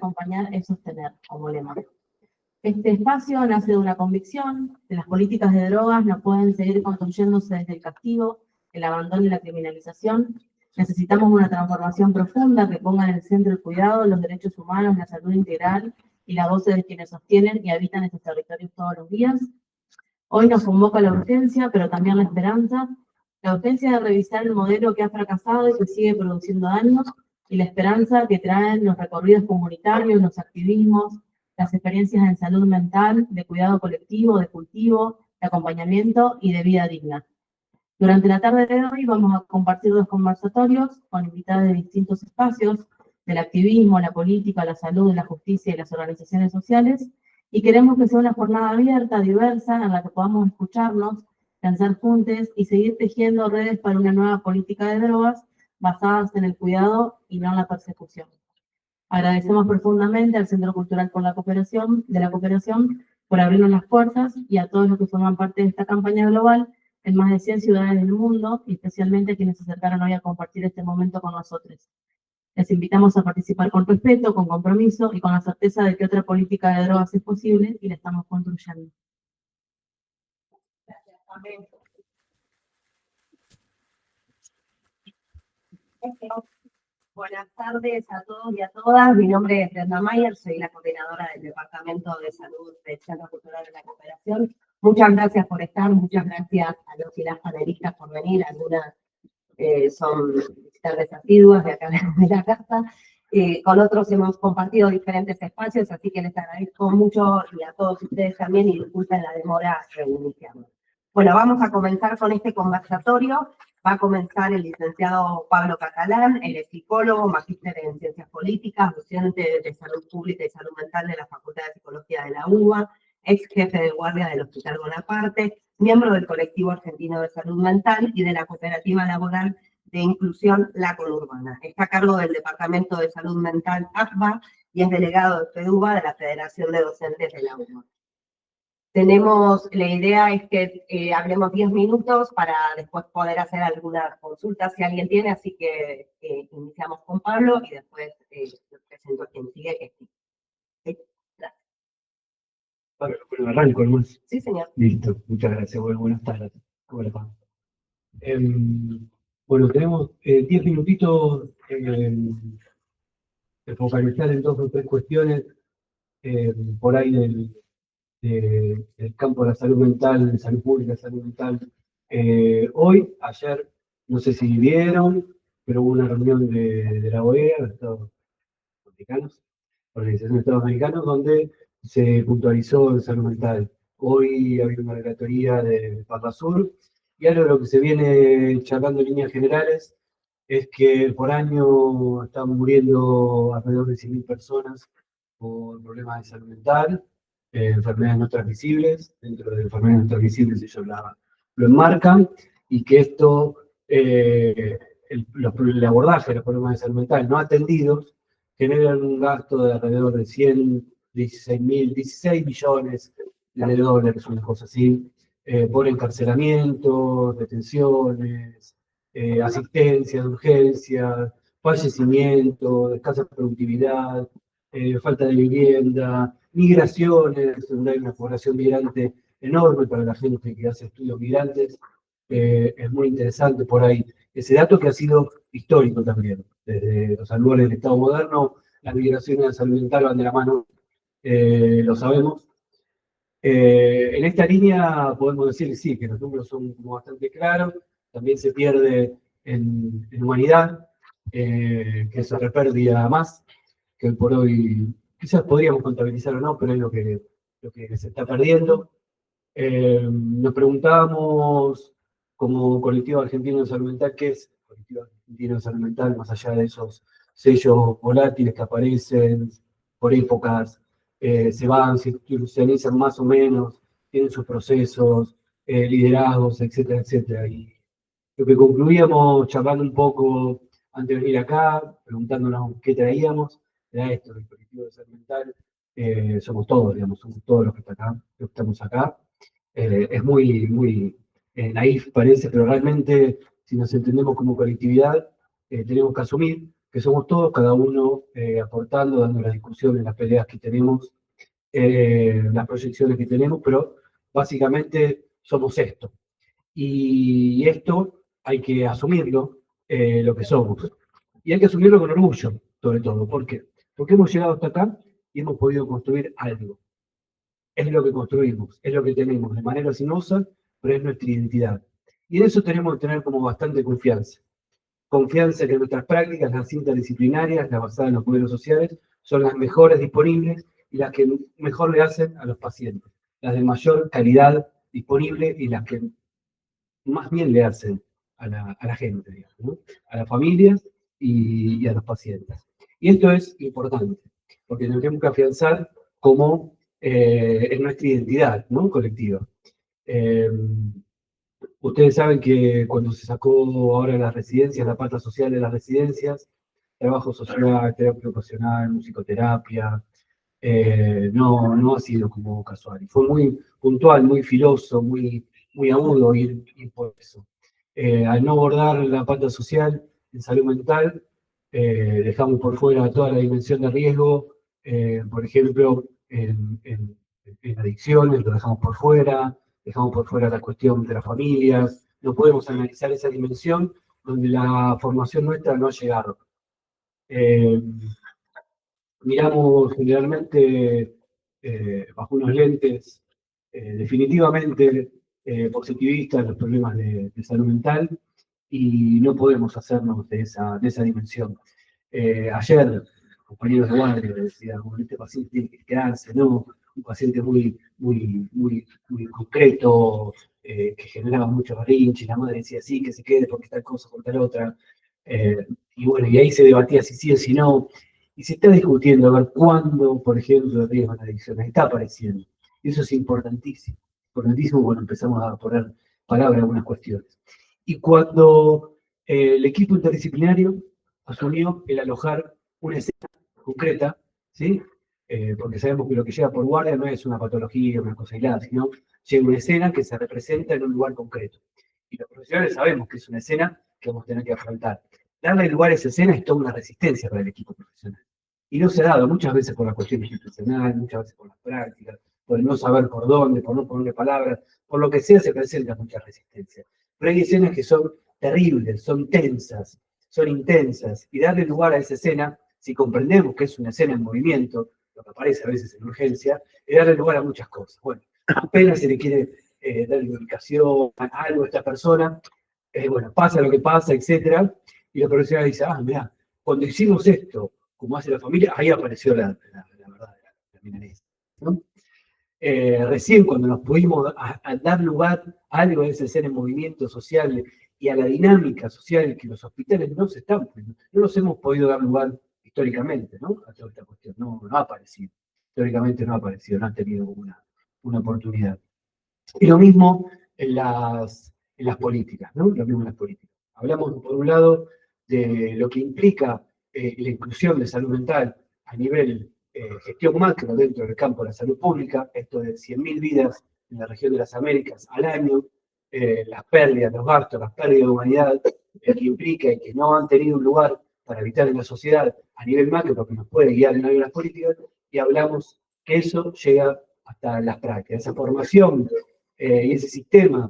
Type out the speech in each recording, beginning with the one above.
acompañar es sostener, como lema. Este espacio nace de una convicción que las políticas de drogas no pueden seguir construyéndose desde el castigo, el abandono y la criminalización. Necesitamos una transformación profunda que ponga en el centro el cuidado, los derechos humanos, la salud integral y la voz de quienes sostienen y habitan estos territorios todos los días. Hoy nos convoca la urgencia, pero también la esperanza. La urgencia de revisar el modelo que ha fracasado y que sigue produciendo daños, y la esperanza que traen los recorridos comunitarios, los activismos, las experiencias en salud mental, de cuidado colectivo, de cultivo, de acompañamiento y de vida digna. Durante la tarde de hoy vamos a compartir 2 conversatorios con invitados de distintos espacios, del activismo, la política, la salud, la justicia y las organizaciones sociales, y queremos que sea una jornada abierta, diversa, en la que podamos escucharnos, pensar juntos y seguir tejiendo redes para una nueva política de drogas basadas en el cuidado y no en la persecución. Agradecemos profundamente al Centro Cultural de la Cooperación por abrirnos las puertas y a todos los que forman parte de esta campaña global en más de 100 ciudades del mundo, y especialmente a quienes se acercaron hoy a compartir este momento con nosotros. Les invitamos a participar con respeto, con compromiso y con la certeza de que otra política de drogas es posible y la estamos construyendo. Gracias. Buenas tardes a todos y a todas. Mi nombre es Brenda Mayer, soy la coordinadora del Departamento de Salud del Centro Cultural de la Cooperación. Muchas gracias por estar, muchas gracias a los y las panelistas por venir. Algunas son visitantes asiduas de acá de la casa. Con otros hemos compartido diferentes espacios, así que les agradezco mucho y a todos ustedes también, y disculpen la demora en iniciarlo. Bueno, vamos a comenzar con este conversatorio. Va a comenzar el licenciado Pablo Catalán, él es psicólogo, magíster en Ciencias Políticas, docente de Salud Pública y Salud Mental de la Facultad de Psicología de la UBA, ex jefe de guardia del Hospital Bonaparte, miembro del Colectivo Argentino de Salud Mental y de la Cooperativa Laboral de Inclusión La Conurbana. Está a cargo del Departamento de Salud Mental ACBA y es delegado de FEDUBA, de la Federación de Docentes de la UBA. La idea es que hablemos 10 minutos para después poder hacer algunas consultas si alguien tiene, así que iniciamos con Pablo y después les presento a quien sigue, que sí. ¿Sí? Gracias. Bueno, arranco nomás. Sí, señor. Listo, muchas gracias. Bueno, buenas tardes. Hola, Pablo. Bueno, tenemos 10 minutitos de focalizar en 2 o 3 cuestiones por ahí del campo de la salud mental, de salud pública, salud mental. Hoy, ayer, no sé si vieron, pero hubo una reunión de la OEA, de Estados Americanos, Organización de Estados Americanos, donde se puntualizó en salud mental. Hoy había una relatoría de Parlasur, y algo de lo que se viene charlando en líneas generales es que por año están muriendo alrededor de 100.000 personas por problemas de salud mental, enfermedades no transmisibles. Dentro de enfermedades no transmisibles ellos lo enmarcan, y que esto, el abordaje de los problemas de salud mental no atendidos, generan un gasto de alrededor de 16 billones de dólares, una cosa así, por encarcelamiento, detenciones, asistencia de urgencia, fallecimiento, escasa productividad, falta de vivienda, migraciones, donde hay una población migrante enorme para la gente que hace estudios migrantes. Es muy interesante por ahí ese dato, que ha sido histórico también. Desde los albores del Estado moderno, las migraciones de salud mental van de la mano, lo sabemos. En esta línea podemos decir sí, que los números son como bastante claros. También se pierde en humanidad, que es otra pérdida más, que hoy por hoy quizás podríamos contabilizar o no, pero es lo que se está perdiendo. Nos preguntábamos, como Colectivo Argentino de Salud Mental, ¿qué es el Colectivo Argentino de Salud Mental? Más allá de esos sellos volátiles que aparecen por épocas, se van, se institucionalizan más o menos, tienen sus procesos, liderazgos, etcétera, etcétera. Y lo que concluíamos charlando un poco antes de venir acá, preguntándonos qué traíamos, era esto: el Colectivo de Salud Mental. Somos todos, digamos, somos todos los que estamos acá. Es muy naif parece, pero realmente, si nos entendemos como colectividad, tenemos que asumir que somos todos, cada uno aportando, dando las discusiones, las peleas que tenemos, las proyecciones que tenemos, pero básicamente somos esto. Y esto hay que asumirlo, lo que somos. Y hay que asumirlo con orgullo, sobre todo. ¿Por qué? Porque hemos llegado hasta acá y hemos podido construir algo. Es lo que construimos, es lo que tenemos de manera sinuosa, pero es nuestra identidad. Y en eso tenemos que tener como bastante confianza. Confianza en que nuestras prácticas, las interdisciplinarias, las basadas en los modelos sociales, son las mejores disponibles y las que mejor le hacen a los pacientes. Las de mayor calidad disponible y las que más bien le hacen a la gente, digamos, ¿no? A las familias y a los pacientes. Y esto es importante, porque nos tenemos que afianzar como en nuestra identidad, ¿no? Colectiva. Ustedes saben que cuando se sacó ahora las residencias, la pata social de las residencias, trabajo social, terapia ocupacional, musicoterapia, no ha sido como casual. Y fue muy puntual, muy filoso, muy agudo ir por eso. Al no abordar la pata social en salud mental, dejamos por fuera toda la dimensión de riesgo, por ejemplo, en adicciones, lo dejamos por fuera, dejamos por fuera la cuestión de las familias, no podemos analizar esa dimensión donde la formación nuestra no ha llegado. Miramos generalmente bajo unos lentes definitivamente positivistas los problemas de salud mental y no podemos hacernos de esa dimensión. Ayer, compañeros de guardia decían, bueno, este paciente tiene que quedarse, ¿no? Un paciente muy concreto, que generaba mucho berrinche, la madre decía sí, que se quede porque tal cosa, por tal otra. Y bueno, y ahí se debatía si sí o si no. Y se está discutiendo a ver cuándo, por ejemplo, el riesgo de adicción está apareciendo. Y eso es importantísimo. Importantísimo cuando empezamos a poner palabras a algunas cuestiones. Y cuando el equipo interdisciplinario asumió el alojar una escena concreta, ¿sí? Porque sabemos que lo que llega por guardia no es una patología, una cosa aislada, sino llega una escena que se representa en un lugar concreto. Y los profesionales sabemos que es una escena que vamos a tener que afrontar. Darle lugar a esa escena es toda una resistencia para el equipo profesional. Y no se ha dado muchas veces por la cuestión institucional, muchas veces por las prácticas, por el no saber por dónde, por no ponerle palabras, por lo que sea se presenta mucha resistencia. Pero hay escenas que son terribles, son tensas, son intensas, y darle lugar a esa escena, si comprendemos que es una escena en movimiento, lo que aparece a veces en urgencia, es darle lugar a muchas cosas. Bueno, apenas se le quiere darle ubicación a algo a esta persona, bueno, pasa lo que pasa, etcétera, y la profesora dice, mira, cuando hicimos esto, como hace la familia, ahí apareció la verdad de la milanesa, ¿no? Recién cuando nos pudimos a dar lugar a algo de esa escena en movimiento social y a la dinámica social que los hospitales no se están poniendo, no los hemos podido dar lugar históricamente, ¿no? A toda esta cuestión, no ha aparecido, históricamente no ha aparecido, no han tenido una oportunidad. Y lo mismo en las políticas, ¿no? Lo mismo en las políticas. Hablamos, por un lado, de lo que implica la inclusión de salud mental a nivel gestión macro dentro del campo de la salud pública, esto de 100.000 vidas en la región de las Américas al año, las pérdidas, los gastos, las pérdidas de humanidad que implica y que no han tenido un lugar para habitar en la sociedad a nivel macro que nos puede guiar en algunas políticas, y hablamos que eso llega hasta las prácticas, esa formación y ese sistema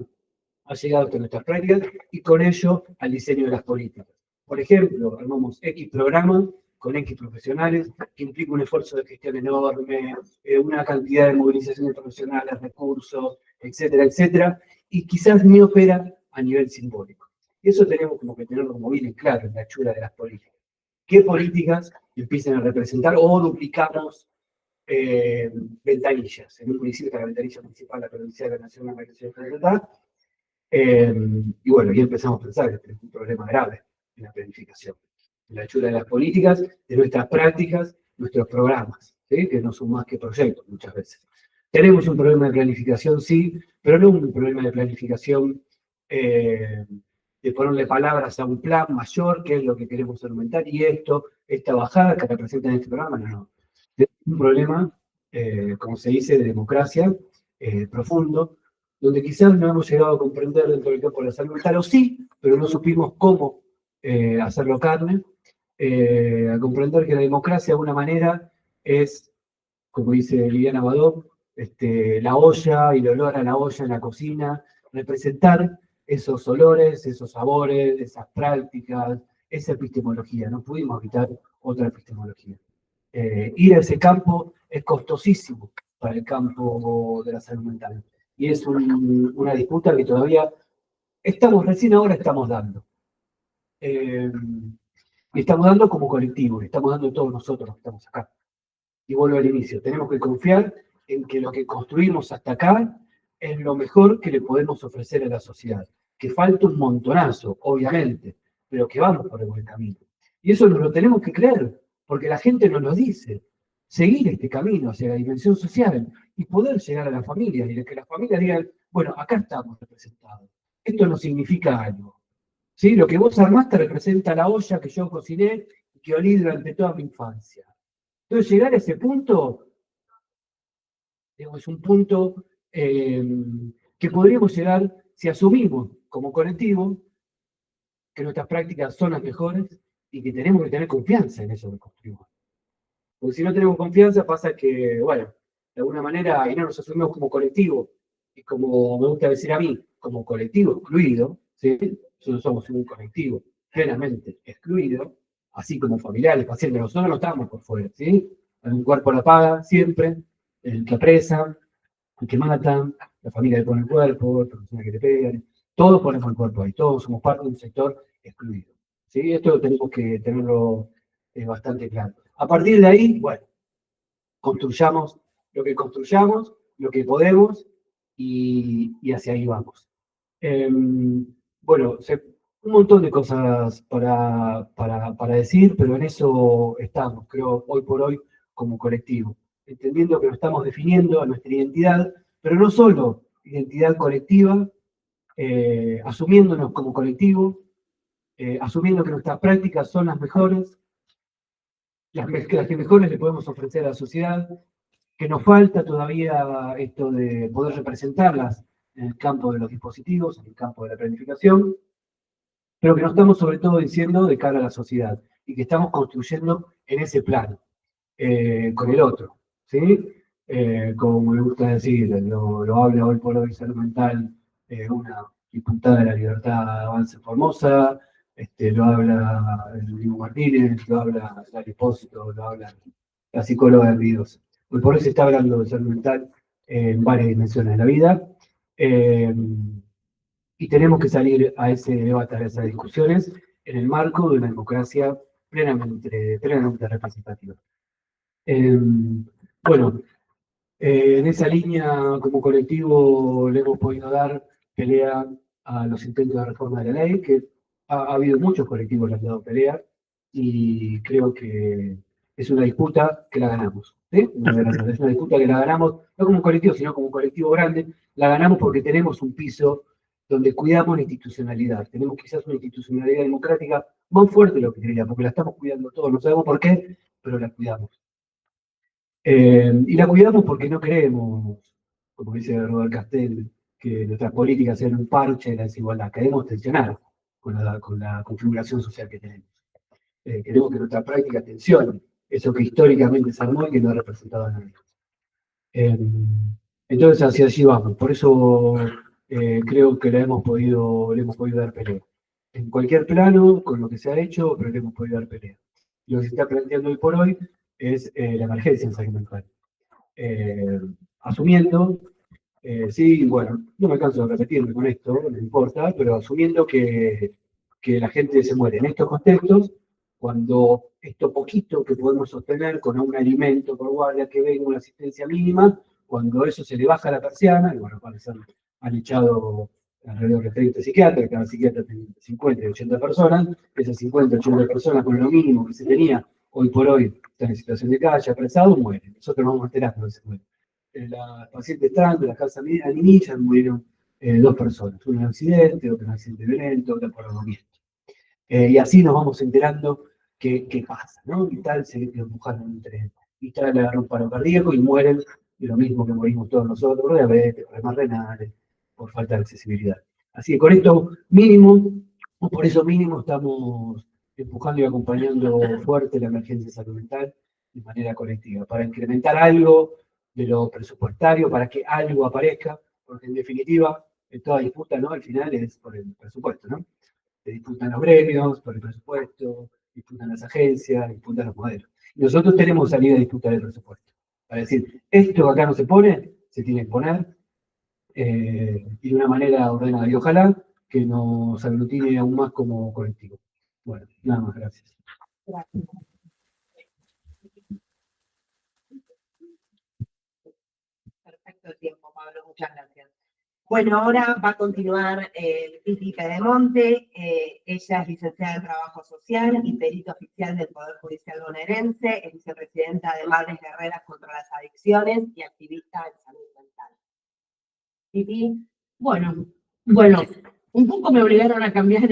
ha llegado hasta nuestras prácticas y con ello al diseño de las políticas. Por ejemplo, armamos X programas con X profesionales que implica un esfuerzo de gestión enorme, una cantidad de movilizaciones profesionales, recursos, etcétera, etcétera, y quizás ni opera a nivel simbólico. Y eso tenemos como que tenerlo como bien claro en la hechura de las políticas. ¿Qué políticas empiezan a representar o duplicamos ventanillas? En un municipio está la ventanilla municipal, la provincial, la nacional, la regional, y bueno, ya empezamos a pensar que tenemos un problema grave en la planificación, en la hechura de las políticas, de nuestras prácticas, nuestros programas, ¿sí? Que no son más que proyectos muchas veces. Tenemos un problema de planificación, sí, pero no un problema de planificación de ponerle palabras a un plan mayor, que es lo que queremos argumentar, y esta bajada que representa en este programa, no. Es un problema, como se dice, de democracia profundo, donde quizás no hemos llegado a comprender dentro del campo de la salud mental, o sí, pero no supimos cómo hacerlo carne, a comprender que la democracia de alguna manera es, como dice Liliana Badó, la olla y el olor a la olla en la cocina, representar esos olores, esos sabores, esas prácticas, esa epistemología. No pudimos evitar otra epistemología. Ir a ese campo es costosísimo para el campo de la salud mental. Y es una disputa que todavía recién ahora estamos dando. Y estamos dando como colectivo, y estamos dando todos nosotros que estamos acá. Y vuelvo al inicio, tenemos que confiar en que lo que construimos hasta acá es lo mejor que le podemos ofrecer a la sociedad. Que falta un montonazo, obviamente, pero que vamos por el buen camino. Y eso nos lo tenemos que creer, porque la gente nos lo dice. Seguir este camino hacia la dimensión social y poder llegar a las familias y que las familias digan, bueno, acá estamos representados. Esto no significa algo. ¿Sí? Lo que vos armaste representa la olla que yo cociné y que olí durante toda mi infancia. Entonces, llegar a ese punto, digamos, es un punto que podríamos llegar si asumimos como colectivo que nuestras prácticas son las mejores y que tenemos que tener confianza en eso que construimos. Porque si no tenemos confianza pasa que, bueno, de alguna manera, y no nos asumimos como colectivo, y como me gusta decir a mí, como colectivo excluido, ¿sí? Nosotros somos un colectivo plenamente excluido, así como familiares, pacientes, nosotros no estamos por fuera, ¿sí? Hay un cuerpo la paga siempre, el que apresan, el que matan, la familia le pone el cuerpo, la persona que le pegan, todos ponemos el cuerpo ahí, todos somos parte de un sector excluido. ¿Sí? Esto tenemos que tenerlo bastante claro. A partir de ahí, bueno, construyamos lo que podemos y hacia ahí vamos. Bueno, un montón de cosas para decir, pero en eso estamos, creo, hoy por hoy como colectivo, entendiendo que nos estamos definiendo a nuestra identidad, pero no solo identidad colectiva, asumiéndonos como colectivo, asumiendo que nuestras prácticas son las mejores, las que mejores le podemos ofrecer a la sociedad, que nos falta todavía esto de poder representarlas en el campo de los dispositivos, en el campo de la planificación, pero que no estamos sobre todo diciendo de cara a la sociedad y que estamos construyendo en ese plano, con el otro, ¿sí? Como me gusta decir, lo habla hoy por hoy salud mental, una diputada de la Libertad Avance Formosa, lo habla el Diego Martínez, lo habla el Espósito, lo habla la psicóloga de Ríos. Hoy por hoy se está hablando de salud mental en varias dimensiones de la vida. Y tenemos que salir a ese debate, a esas discusiones, en el marco de una democracia plenamente representativa. Bueno, en esa línea, como colectivo, le hemos podido dar pelea a los intentos de reforma de la ley, que ha habido muchos colectivos que le han dado pelea, y creo que es una disputa que la ganamos. ¿Sí? Es una disputa que la ganamos, no como un colectivo, sino como un colectivo grande. La ganamos porque tenemos un piso donde cuidamos la institucionalidad. Tenemos quizás una institucionalidad democrática más fuerte de lo que creíamos, porque la estamos cuidando todos, no sabemos por qué, pero la cuidamos. Y la cuidamos porque no queremos, como dice Robert Castel, que nuestras políticas sean un parche de la desigualdad. Queremos tensionar con la configuración social que tenemos. Queremos que nuestra práctica tensione eso que históricamente se armó y que no ha representado a nadie. Entonces, hacia allí vamos. Por eso creo que le hemos podido dar pelea. En cualquier plano, con lo que se ha hecho, pero le hemos podido dar pelea. Lo que se está planteando hoy por hoy es la emergencia en salud mental. Asumiendo, sí, bueno, no me canso de repetirme con esto, no importa, pero asumiendo que la gente se muere en estos contextos, cuando esto poquito que podemos sostener con un alimento por guardia que venga, una asistencia mínima, cuando eso se le baja la persiana, y bueno, han echado alrededor de 30 psiquiatras, cada psiquiatra tiene 50 y 80 personas, esas 50, 80 personas con lo mínimo que se tenía, hoy por hoy están en situación de calle, apresados, mueren. Nosotros nos vamos enterando de ese mueren. Las pacientes trans de la casa Aninilla murieron 2 personas, una en un accidente, otra en un accidente violento, otra por ahogamiento. Y así nos vamos enterando qué pasa, ¿no? Y tal se empujaron en un tren, y tal le agarró un paro cardíaco y mueren de lo mismo que morimos todos nosotros, por diabetes, problemas renales, por falta de accesibilidad. Así que con esto mínimo, o por eso mínimo, estamos empujando y acompañando fuerte la emergencia de salud mental de manera colectiva, para incrementar algo de lo presupuestario, para que algo aparezca, porque en definitiva, en toda disputa, ¿no? Al final es por el presupuesto, ¿no? Se disputan los gremios por el presupuesto, disputan las agencias, disputan los modelos. Y nosotros tenemos salida a disputar el presupuesto. Para decir, esto que acá no se pone, se tiene que poner, y de una manera ordenada. Y ojalá que nos aglutine aún más como colectivo. Bueno, nada más, gracias. Gracias. Perfecto el tiempo, Pablo, muchas gracias. Bueno, ahora va a continuar Titi Pedemonte. Ella es licenciada en Trabajo Social y perito oficial del Poder Judicial bonaerense, es vicepresidenta de Madres Guerreras contra las Adicciones y activista en salud mental. Titi, bueno, un poco me obligaron a cambiar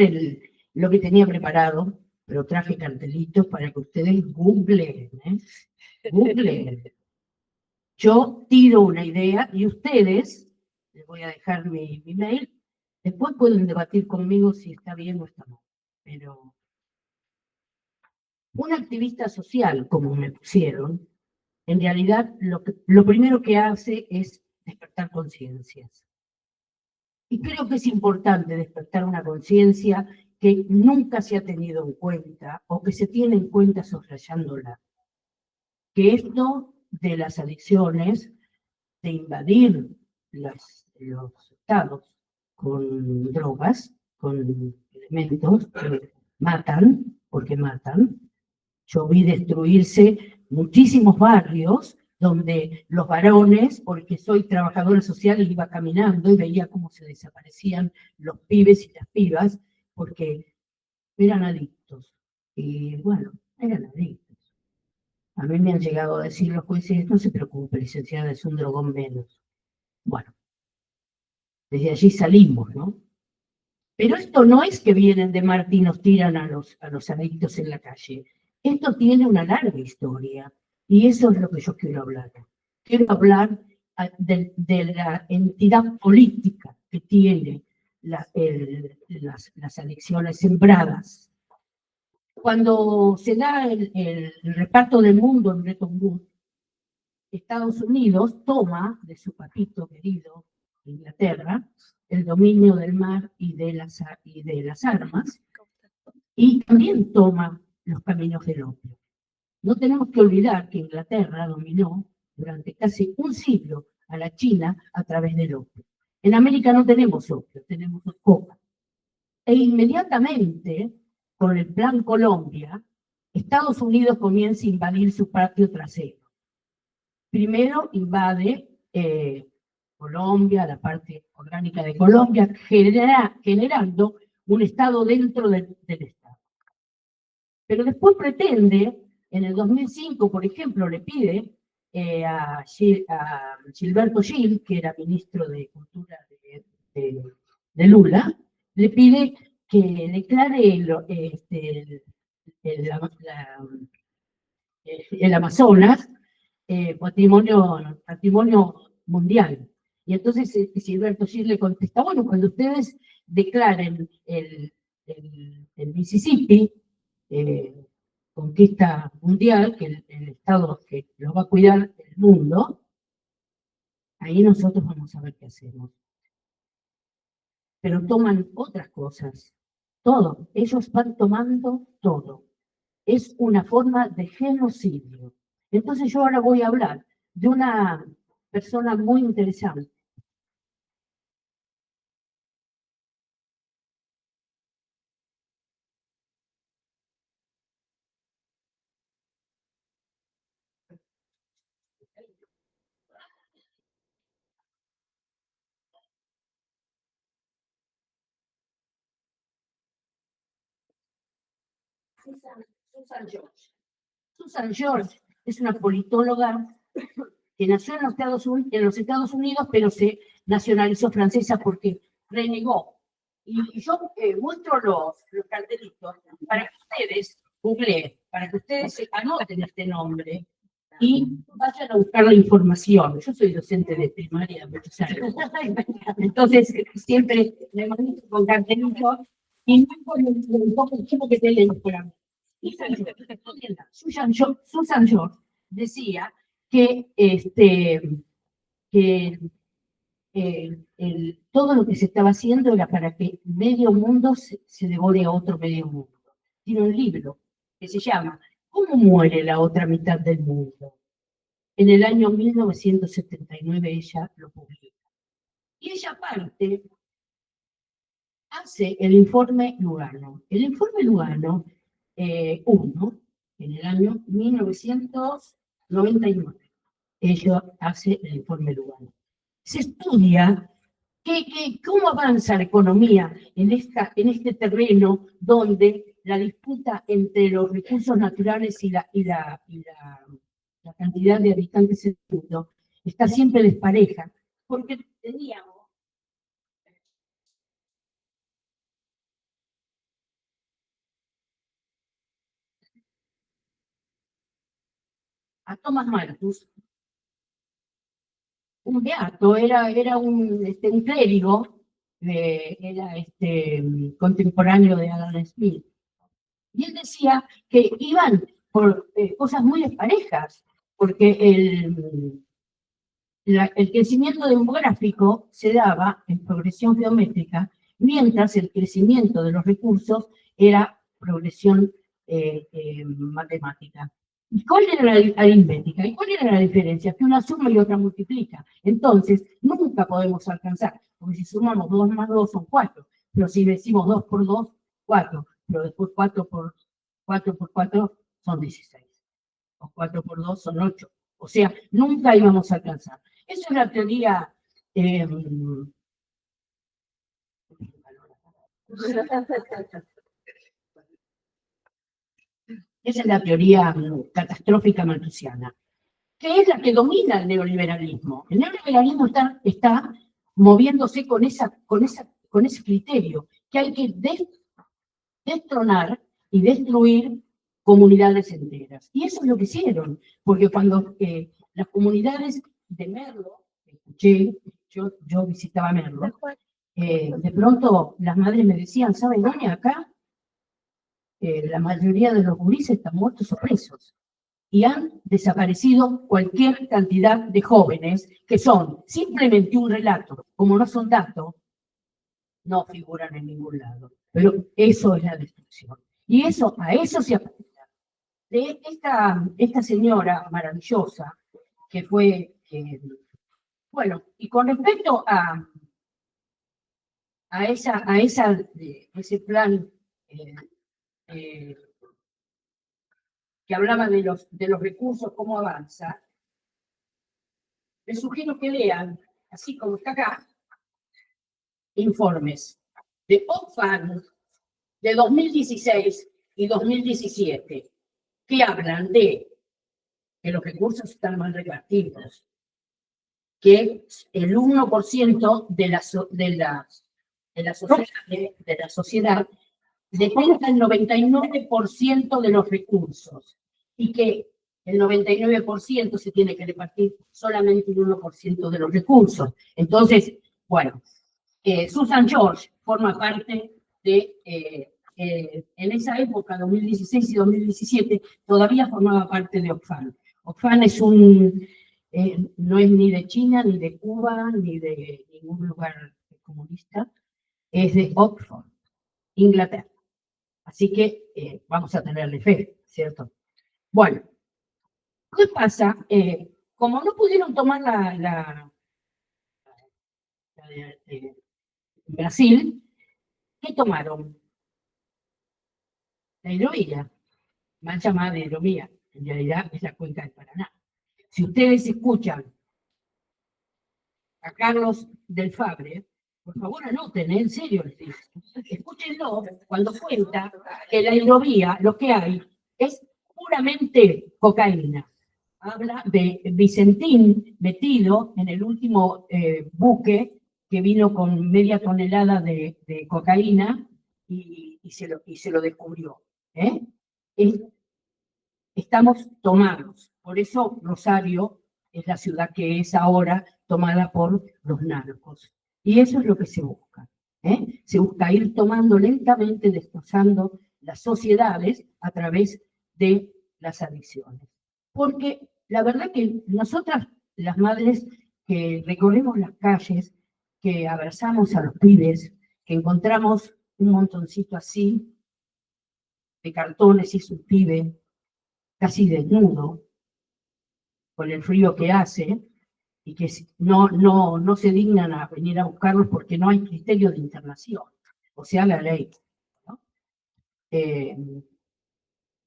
lo que tenía preparado, pero traje cartelitos para que ustedes googleen, Googleen. Yo tiro una idea y ustedes, les voy a dejar mi mail, después pueden debatir conmigo si está bien o está mal. Pero un activista social, como me pusieron, en realidad lo primero que hace es despertar conciencias. Y creo que es importante despertar una conciencia que nunca se ha tenido en cuenta o que se tiene en cuenta soslayándola. Que esto de las adicciones, de invadir los estados con drogas, con elementos que matan, porque matan. Yo vi destruirse muchísimos barrios donde los varones, porque soy trabajadora social, iba caminando y veía cómo se desaparecían los pibes y las pibas, porque eran adictos. Y bueno, eran adictos. A mí me han llegado a decir los jueces, no se preocupe, licenciada, es un drogón menos. Bueno, desde allí salimos, ¿no? Pero esto no es que vienen de Marte y nos tiran a los adictos en la calle. Esto tiene una larga historia y eso es lo que yo quiero hablar. Quiero hablar de la entidad política que tiene las adicciones sembradas. Cuando se da el reparto del mundo en Bretton Woods, Estados Unidos toma de su papito querido, Inglaterra, el dominio del mar y de las armas, y también toma los caminos del opio. No tenemos que olvidar que Inglaterra dominó durante casi un siglo a la China a través del opio. En América no tenemos opio, tenemos coca. E inmediatamente, con el Plan Colombia, Estados Unidos comienza a invadir su patio trasero. Primero invade Colombia, la parte orgánica de Colombia, generando un Estado dentro del Estado. Pero después pretende, en el 2005, por ejemplo, le pide a Gilberto Gil, que era ministro de Cultura de Lula, le pide que declare el Amazonas patrimonio mundial. Y entonces Gilberto Gil le contesta, bueno, cuando ustedes declaren el Mississippi conquista mundial, que el Estado que lo va a cuidar el mundo, ahí nosotros vamos a ver qué hacemos. Pero toman otras cosas, todo, ellos van tomando todo. Es una forma de genocidio. Entonces yo ahora voy a hablar de una persona muy interesante. Susan George es una politóloga que nació en los Estados Unidos, pero se nacionalizó francesa porque renegó. Y yo muestro los cartelitos para que ustedes googleen, para que ustedes anoten este nombre y vayan a buscar la información. Yo soy docente de primaria, muchos años. Entonces, siempre me manejo con cartelitos y no por el poco tiempo que te leí por mí. Susan George decía que, que todo lo que se estaba haciendo era para que medio mundo se devore a otro medio mundo. Tiene un libro que se llama ¿Cómo muere la otra mitad del mundo? En el año 1979 ella lo publica. Y ella aparte hace el informe Lugano. El informe Lugano 1, en el año 1999, ella hace el informe Lugano. Se estudia cómo avanza la economía en este terreno donde la disputa entre los recursos naturales y la cantidad de habitantes del mundo está siempre despareja, porque teníamos a Thomas Malthus, un beato, era un clérigo, era contemporáneo de Adam Smith. Y él decía que iban por cosas muy desparejas, porque el crecimiento demográfico se daba en progresión geométrica, mientras el crecimiento de los recursos era progresión matemática. ¿Y cuál era la aritmética? ¿Y cuál era la diferencia? Que una suma y otra multiplica. Entonces, nunca podemos alcanzar, porque si sumamos 2 más 2 son 4, pero si decimos 2 por 2, 4, pero después 4 por 4 son 16, o 4 por 2 son 8. O sea, nunca íbamos a alcanzar. Esa es la teoría esa es la teoría catastrófica malthusiana, que es la que domina el neoliberalismo. El neoliberalismo está moviéndose con ese criterio, que hay que destronar y destruir comunidades enteras. Y eso es lo que hicieron, porque cuando las comunidades de Merlo, escuché, yo visitaba Merlo, de pronto las madres me decían, ¿saben, doña, acá la mayoría de los gurises están muertos o presos? Y han desaparecido cualquier cantidad de jóvenes que son simplemente un relato, como no son datos, no figuran en ningún lado. Pero eso es la destrucción. Y a eso se apunta. De esta señora maravillosa, que fue, bueno, y con respecto a ese plan que hablaba de los recursos, cómo avanza, les sugiero que lean, así como está acá, informes de Oxfam de 2016 y 2017, que hablan de que los recursos están mal repartidos, que el 1% de la sociedad detenga el 99% de los recursos y que el 99% se tiene que repartir solamente el 1% de los recursos. Entonces, bueno, Susan George forma parte de, en esa época, 2016 y 2017, todavía formaba parte de Oxfam. Oxfam no es ni de China, ni de Cuba, ni de ningún lugar comunista, es de Oxford, Inglaterra. Así que vamos a tenerle fe, ¿cierto? Bueno, ¿qué pasa? Como no pudieron tomar la de Brasil, ¿qué tomaron? La hidrovía, mal llamada de hidrovía, en realidad es la cuenca del Paraná. Si ustedes escuchan a Carlos del Fabre, por favor anoten, en serio, escúchenlo cuando cuenta que la hidrovía lo que hay es puramente cocaína. Habla de Vicentín metido en el último buque que vino con media tonelada de cocaína y se lo descubrió. Estamos tomados. Por eso Rosario es la ciudad que es ahora tomada por los narcos. Y eso es lo que se busca. Se busca ir tomando lentamente, destrozando las sociedades a través de las adicciones. Porque la verdad que nosotras, las madres que recorremos las calles, que abrazamos a los pibes, que encontramos un montoncito así de cartones y es un pibe casi desnudo, con el frío que hace, y que no se dignan a venir a buscarlos porque no hay criterio de internación, o sea, la ley, ¿no?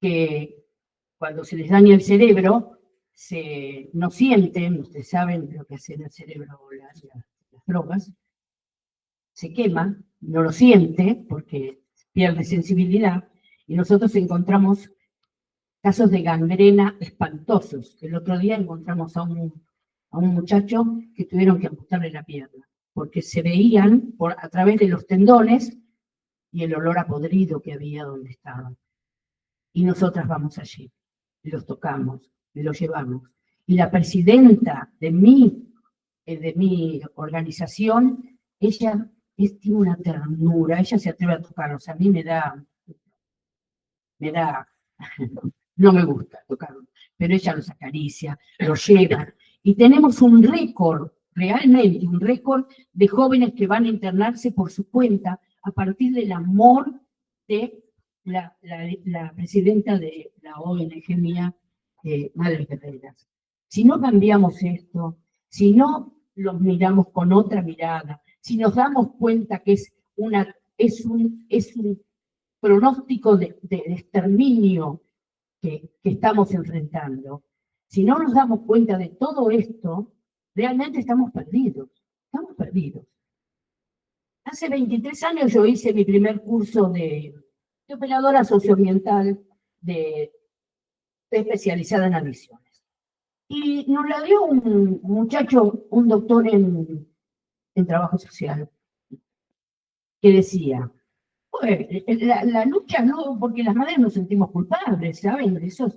Que cuando se les daña el cerebro, no sienten, ustedes saben lo que hace en el cerebro las drogas, se quema, no lo siente porque pierde sensibilidad, y nosotros encontramos casos de gangrena espantosos. El otro día encontramos a un muchacho que tuvieron que amputarle la pierna, porque se veían a través de los tendones y el olor a podrido que había donde estaban. Y nosotras vamos allí, y los tocamos, y los llevamos. Y la presidenta de mi organización, ella tiene una ternura, ella se atreve a tocarlos. A mí me da, no me gusta tocarlos, pero ella los acaricia, los lleva. Y tenemos un récord, realmente un récord de jóvenes que van a internarse por su cuenta a partir del amor de la presidenta de la ONG mía, Madres Guerreras. Si no cambiamos esto, si no los miramos con otra mirada, si nos damos cuenta que es un pronóstico de exterminio que estamos enfrentando, si no nos damos cuenta de todo esto, realmente estamos perdidos, estamos perdidos. Hace 23 años yo hice mi primer curso de operadora socioambiental especializada en adicciones. Y nos la dio un muchacho, un doctor en trabajo social, que decía, la lucha no, porque las madres nos sentimos culpables, ¿saben? Eso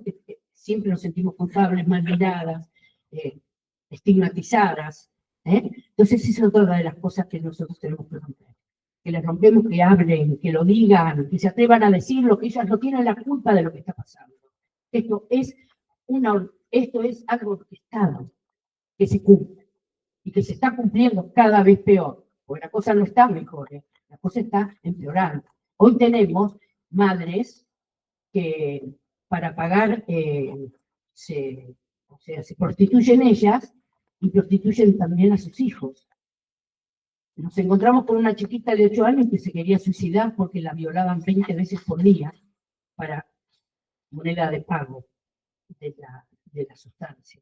siempre nos sentimos culpables, mal miradas, estigmatizadas. Entonces, esa es otra de las cosas que nosotros tenemos que romper. Que les rompemos, que hablen, que lo digan, que se atrevan a decirlo, que ellas no tienen la culpa de lo que está pasando. Esto es algo orquestado, que se cumple, y que se está cumpliendo cada vez peor, porque la cosa no está mejor, la cosa está empeorando. Hoy tenemos madres que para pagar se prostituyen ellas y prostituyen también a sus hijos. Nos encontramos con una chiquita de 8 años que se quería suicidar porque la violaban 20 veces por día para moneda de pago de la sustancia.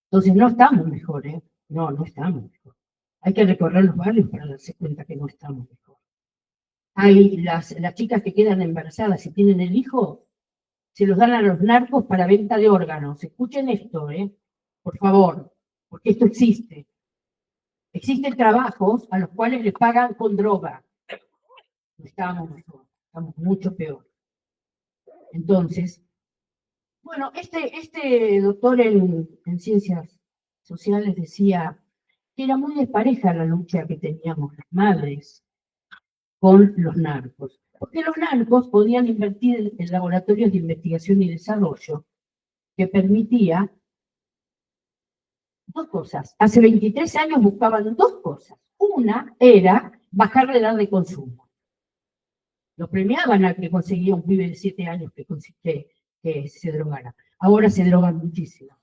Entonces no estamos mejor, no estamos mejor. Hay que recorrer los barrios para darse cuenta que no estamos mejor. Hay las chicas que quedan embarazadas y tienen el hijo, se los dan a los narcos para venta de órganos. Escuchen esto, por favor, porque esto existe. Existen trabajos a los cuales les pagan con droga. No estamos mejor, estamos mucho peor. Entonces, bueno, este doctor en ciencias sociales decía que era muy despareja la lucha que teníamos las madres con los narcos, porque los narcos podían invertir en laboratorios de investigación y desarrollo que permitía dos cosas. Hace 23 años buscaban dos cosas. Una era bajar la edad de consumo. Los premiaban a que conseguía un pibe de 7 años que se drogara. Ahora se drogan muchísimo,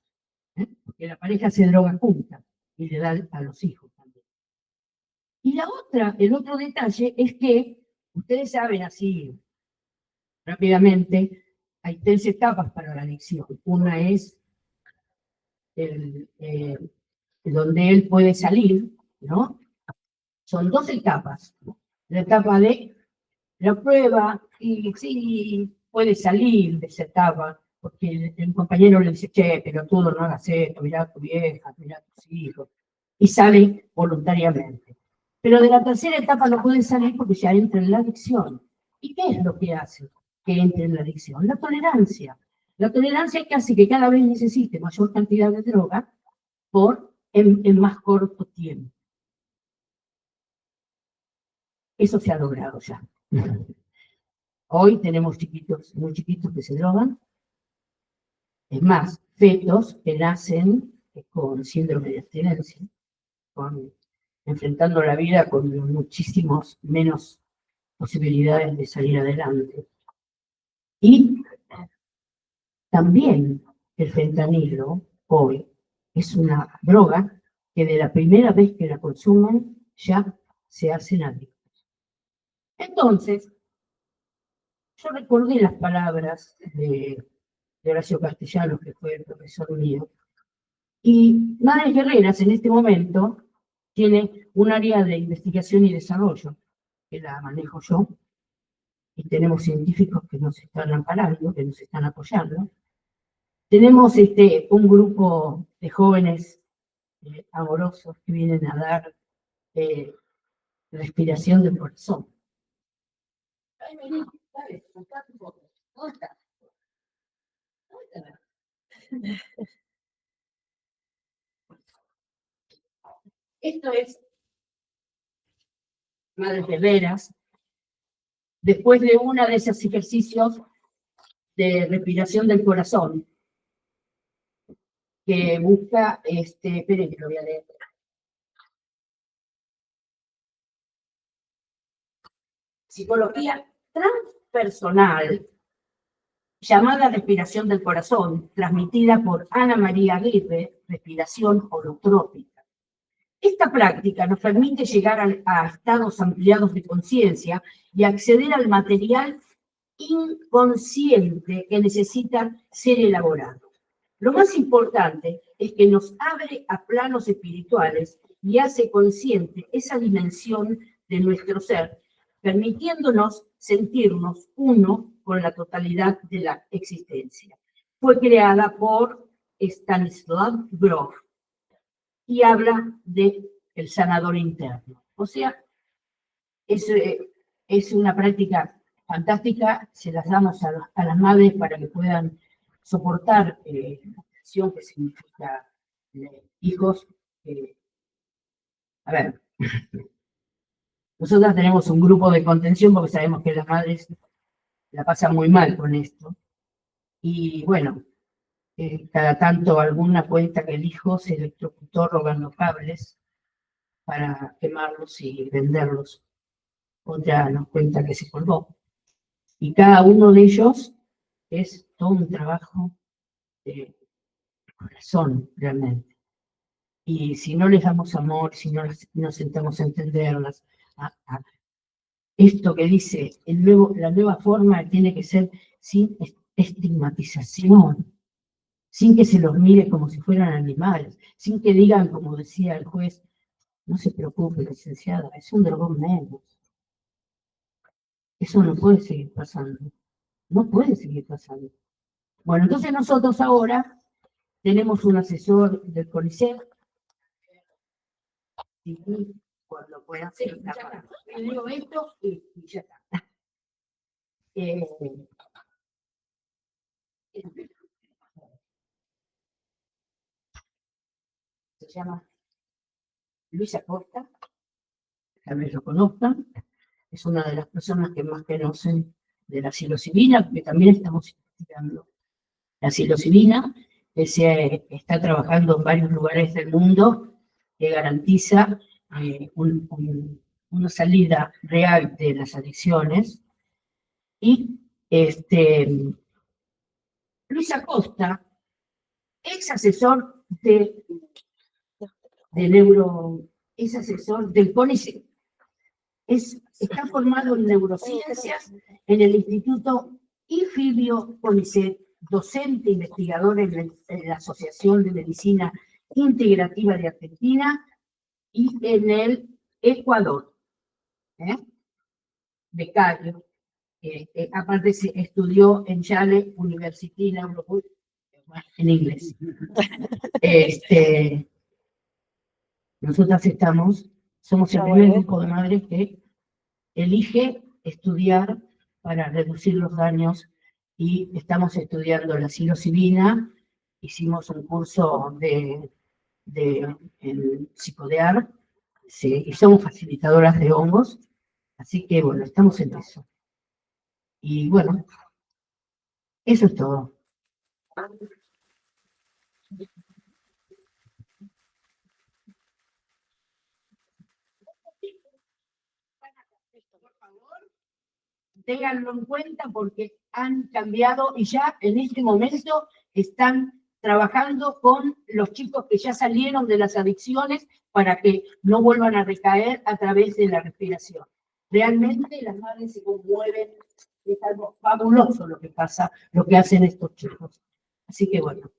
porque la pareja se droga junta y le da a los hijos también. Y el otro detalle es que, ustedes saben así rápidamente, hay 3 etapas para la adicción. Una es donde él puede salir, ¿no? Son 2 etapas. La etapa de la prueba, y sí, puede salir de esa etapa, porque el compañero le dice, che, pero tú no hagas esto, mirá a tu vieja, mirá a tus hijos, y sale voluntariamente. Pero de la tercera etapa no puede salir porque ya entra en la adicción. ¿Y qué es lo que hace que entre en la adicción? La tolerancia. La tolerancia que hace que cada vez necesite mayor cantidad de droga en más corto tiempo. Eso se ha logrado ya. Hoy tenemos chiquitos, muy chiquitos que se drogan. Es más, fetos que nacen con síndrome de abstinencia, enfrentando la vida con muchísimos menos posibilidades de salir adelante. Y también el fentanilo hoy es una droga que de la primera vez que la consumen ya se hacen adictos. Entonces, yo recordé las palabras de Horacio Castellanos, que fue el profesor mío, y Madres Guerreras en este momento tiene un área de investigación y desarrollo, que la manejo yo, y tenemos científicos que nos están amparando, que nos están apoyando. Tenemos un grupo de jóvenes amorosos que vienen a dar respiración del corazón. Ay, vení, dale, contá tu foto. ¿Dónde está? ¿Dónde está? Esto es Madres Guerreras. Después de uno de esos ejercicios de respiración del corazón, que busca, esperen que lo voy a leer. Psicología transpersonal, llamada respiración del corazón, transmitida por Ana María Aguirre, respiración holotrópica. Esta práctica nos permite llegar a estados ampliados de conciencia y acceder al material inconsciente que necesita ser elaborado. Lo más importante es que nos abre a planos espirituales y hace consciente esa dimensión de nuestro ser, permitiéndonos sentirnos uno con la totalidad de la existencia. Fue creada por Stanislav Grof y habla de el sanador interno. O sea, es una práctica fantástica, se las damos a las madres para que puedan soportar la presión que significa hijos. A ver, nosotras tenemos un grupo de contención porque sabemos que las madres la pasan muy mal con esto. Y bueno, cada tanto alguna cuenta que el hijo se electrocutó robando cables para quemarlos y venderlos. Otra nos cuenta que se colgó. Y cada uno de ellos es todo un trabajo de corazón, realmente. Y si no les damos amor, si no nos sentamos a entenderlas, esto que dice, la nueva forma tiene que ser sin estigmatización, sin que se los mire como si fueran animales, sin que digan, como decía el juez, no se preocupe, licenciada, es un dragón menos. Eso no puede seguir pasando. No puede seguir pasando. Bueno, entonces nosotros ahora tenemos un asesor del CONICET. Y cuando pueda hacer, le digo esto y ya está. Se llama Luisa Costa, tal vez lo conozcan, es una de las personas que más conocen de la psilocibina, porque también estamos investigando la psilocibina, que se está trabajando en varios lugares del mundo, que garantiza una salida real de las adicciones. Y Luisa Costa, ex asesor es asesor del CONICET. Está formado en neurociencias en el Instituto Ifibio CONICET, docente investigador en la Asociación de Medicina Integrativa de Argentina y en el Ecuador. Becario. Aparte se estudió en Yale University en inglés. Nosotras somos el primer grupo de madres que elige estudiar para reducir los daños y estamos estudiando la psilocibina. Hicimos un curso en psicodear y somos facilitadoras de hongos Así que bueno, estamos en eso. Y bueno, eso es todo. Ténganlo en cuenta porque han cambiado y ya en este momento están trabajando con los chicos que ya salieron de las adicciones para que no vuelvan a recaer a través de la respiración. Realmente las madres se conmueven, es algo fabuloso lo que pasa, lo que hacen estos chicos. Así que bueno,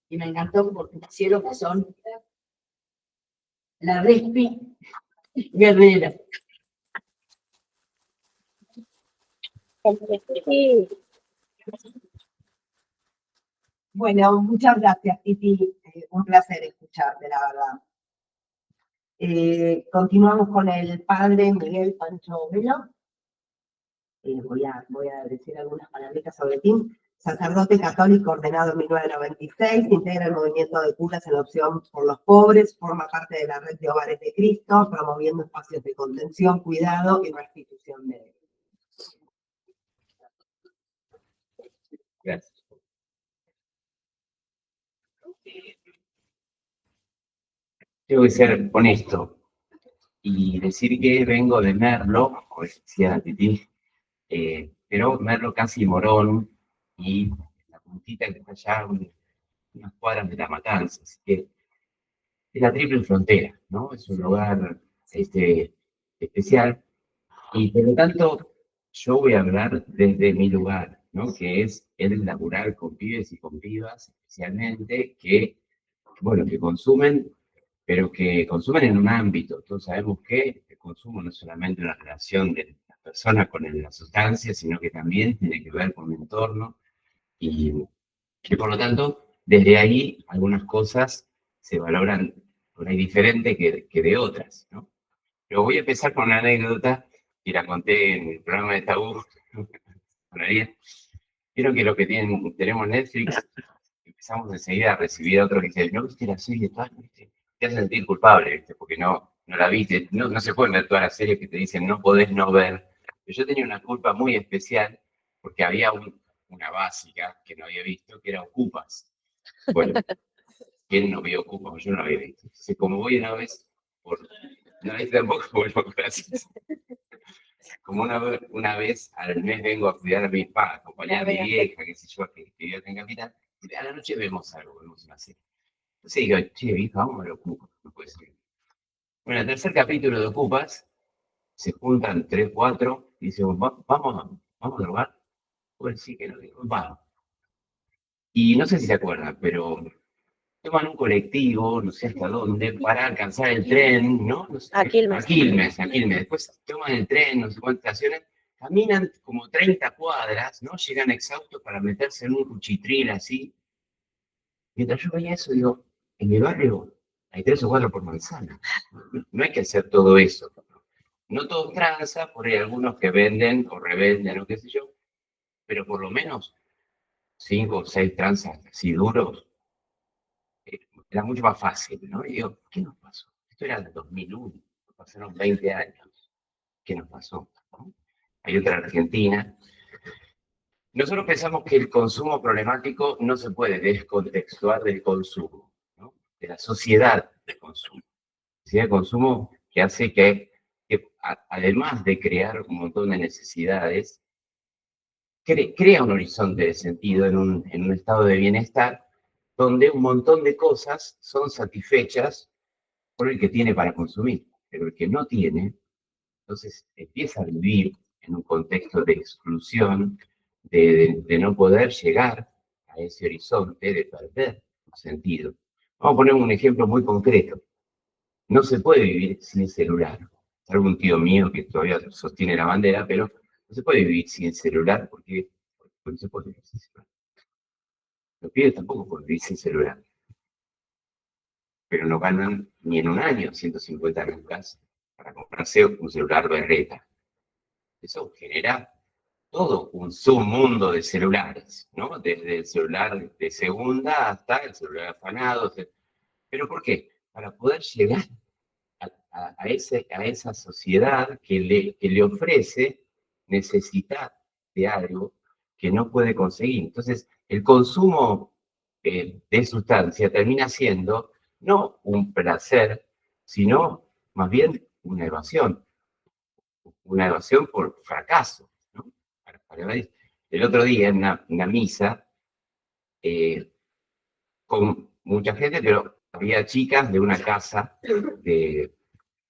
y me encantó porque hicieron que son la respi guerrera. Sí, Bueno, muchas gracias, Titi. Un placer escucharte, la verdad. Continuamos con el padre Miguel Pancho Velo. Voy a decir algunas palabritas sobre ti. Sacerdote católico ordenado en 1996, integra el movimiento de curas en opción por los pobres, forma parte de la red de hogares de Cristo, promoviendo espacios de contención, cuidado y restitución de él. Gracias. Tengo que ser honesto y decir que vengo de Merlo, como decía Titi, pero Merlo casi Morón y la puntita que está allá, unas cuadras de La Matanza, así que es la triple frontera, ¿no? Es un lugar especial y por lo tanto yo voy a hablar desde mi lugar, ¿no? Que es el laburar con pibes y con pibas, especialmente que, bueno, que consumen, pero que consumen en un ámbito. Todos sabemos que el consumo no es solamente una relación de la persona con la sustancia, sino que también tiene que ver con el entorno y que por lo tanto, desde ahí algunas cosas se valoran por ahí diferente que de otras, ¿no? Pero voy a empezar con una anécdota y la conté en el programa de Tabú con Ariel. Vieron que lo que tenemos Netflix, empezamos enseguida a recibir a otros que dicen, ¿no viste la serie tal? ¿Viste? Te hace sentir culpable, ¿viste? Porque no la viste. No se pueden ver todas las series que te dicen, no podés no ver. Pero yo tenía una culpa muy especial porque había una básica que no había visto, que era Ocupas. Bueno, ¿quién no vio Ocupas? Yo no la había visto. Entonces, como voy una vez, no la hice tampoco, bueno, gracias. Como una vez al mes vengo a cuidar a mi papá, acompañar a mi vieja, qué sé yo, que vive acá en Capital, y a la noche vemos algo, vemos una serie. Entonces digo, che, vieja, vamos a ver Ocupas, no puede ser. Bueno, el tercer capítulo de Ocupas, se juntan 3, 4, y dicen, vamos a drogar. Pues sí, que no digo, vamos. Y no sé si se acuerdan, pero toman un colectivo, no sé hasta dónde, para alcanzar el tren, ¿no? No sé, a Quilmes. A Quilmes. Después toman el tren, no sé cuántas estaciones, caminan como 30 cuadras, ¿no? Llegan exhaustos para meterse en un cuchitril así. Mientras yo veía eso, digo, en mi barrio hay 3 o 4 por manzana. No hay que hacer todo eso. No todos tranza, por ahí algunos que venden o revenden o qué sé yo, pero por lo menos 5 o 6 tranzas así duros, era mucho más fácil, ¿no? Y digo, ¿qué nos pasó? Esto era del 2001, pasaron 20 años. ¿Qué nos pasó? ¿No? Hay otra Argentina. Nosotros pensamos que el consumo problemático no se puede descontextuar del consumo, ¿no? De la sociedad de consumo. La sociedad de consumo que hace que además de crear un montón de necesidades, crea un horizonte de sentido en un estado de bienestar donde un montón de cosas son satisfechas por el que tiene para consumir, pero el que no tiene, entonces empieza a vivir en un contexto de exclusión, de no poder llegar a ese horizonte, de perder sentido. Vamos a poner un ejemplo muy concreto. No se puede vivir sin celular. Algún tío mío que todavía sostiene la bandera, pero no se puede vivir sin celular porque no se puede vivir sin celular. Los pibes tampoco pueden vivir sin celular, pero no ganan ni en un año 150 lucas para comprarse un celular berreta. Eso genera todo un submundo de celulares, ¿no? Desde el celular de segunda hasta el celular afanado. ¿Pero por qué? Para poder llegar a esa sociedad que le ofrece necesidad de algo que no puede conseguir. Entonces, el consumo de sustancia termina siendo no un placer, sino más bien una evasión por fracaso, ¿no? El otro día en una misa, con mucha gente, pero había chicas de una casa de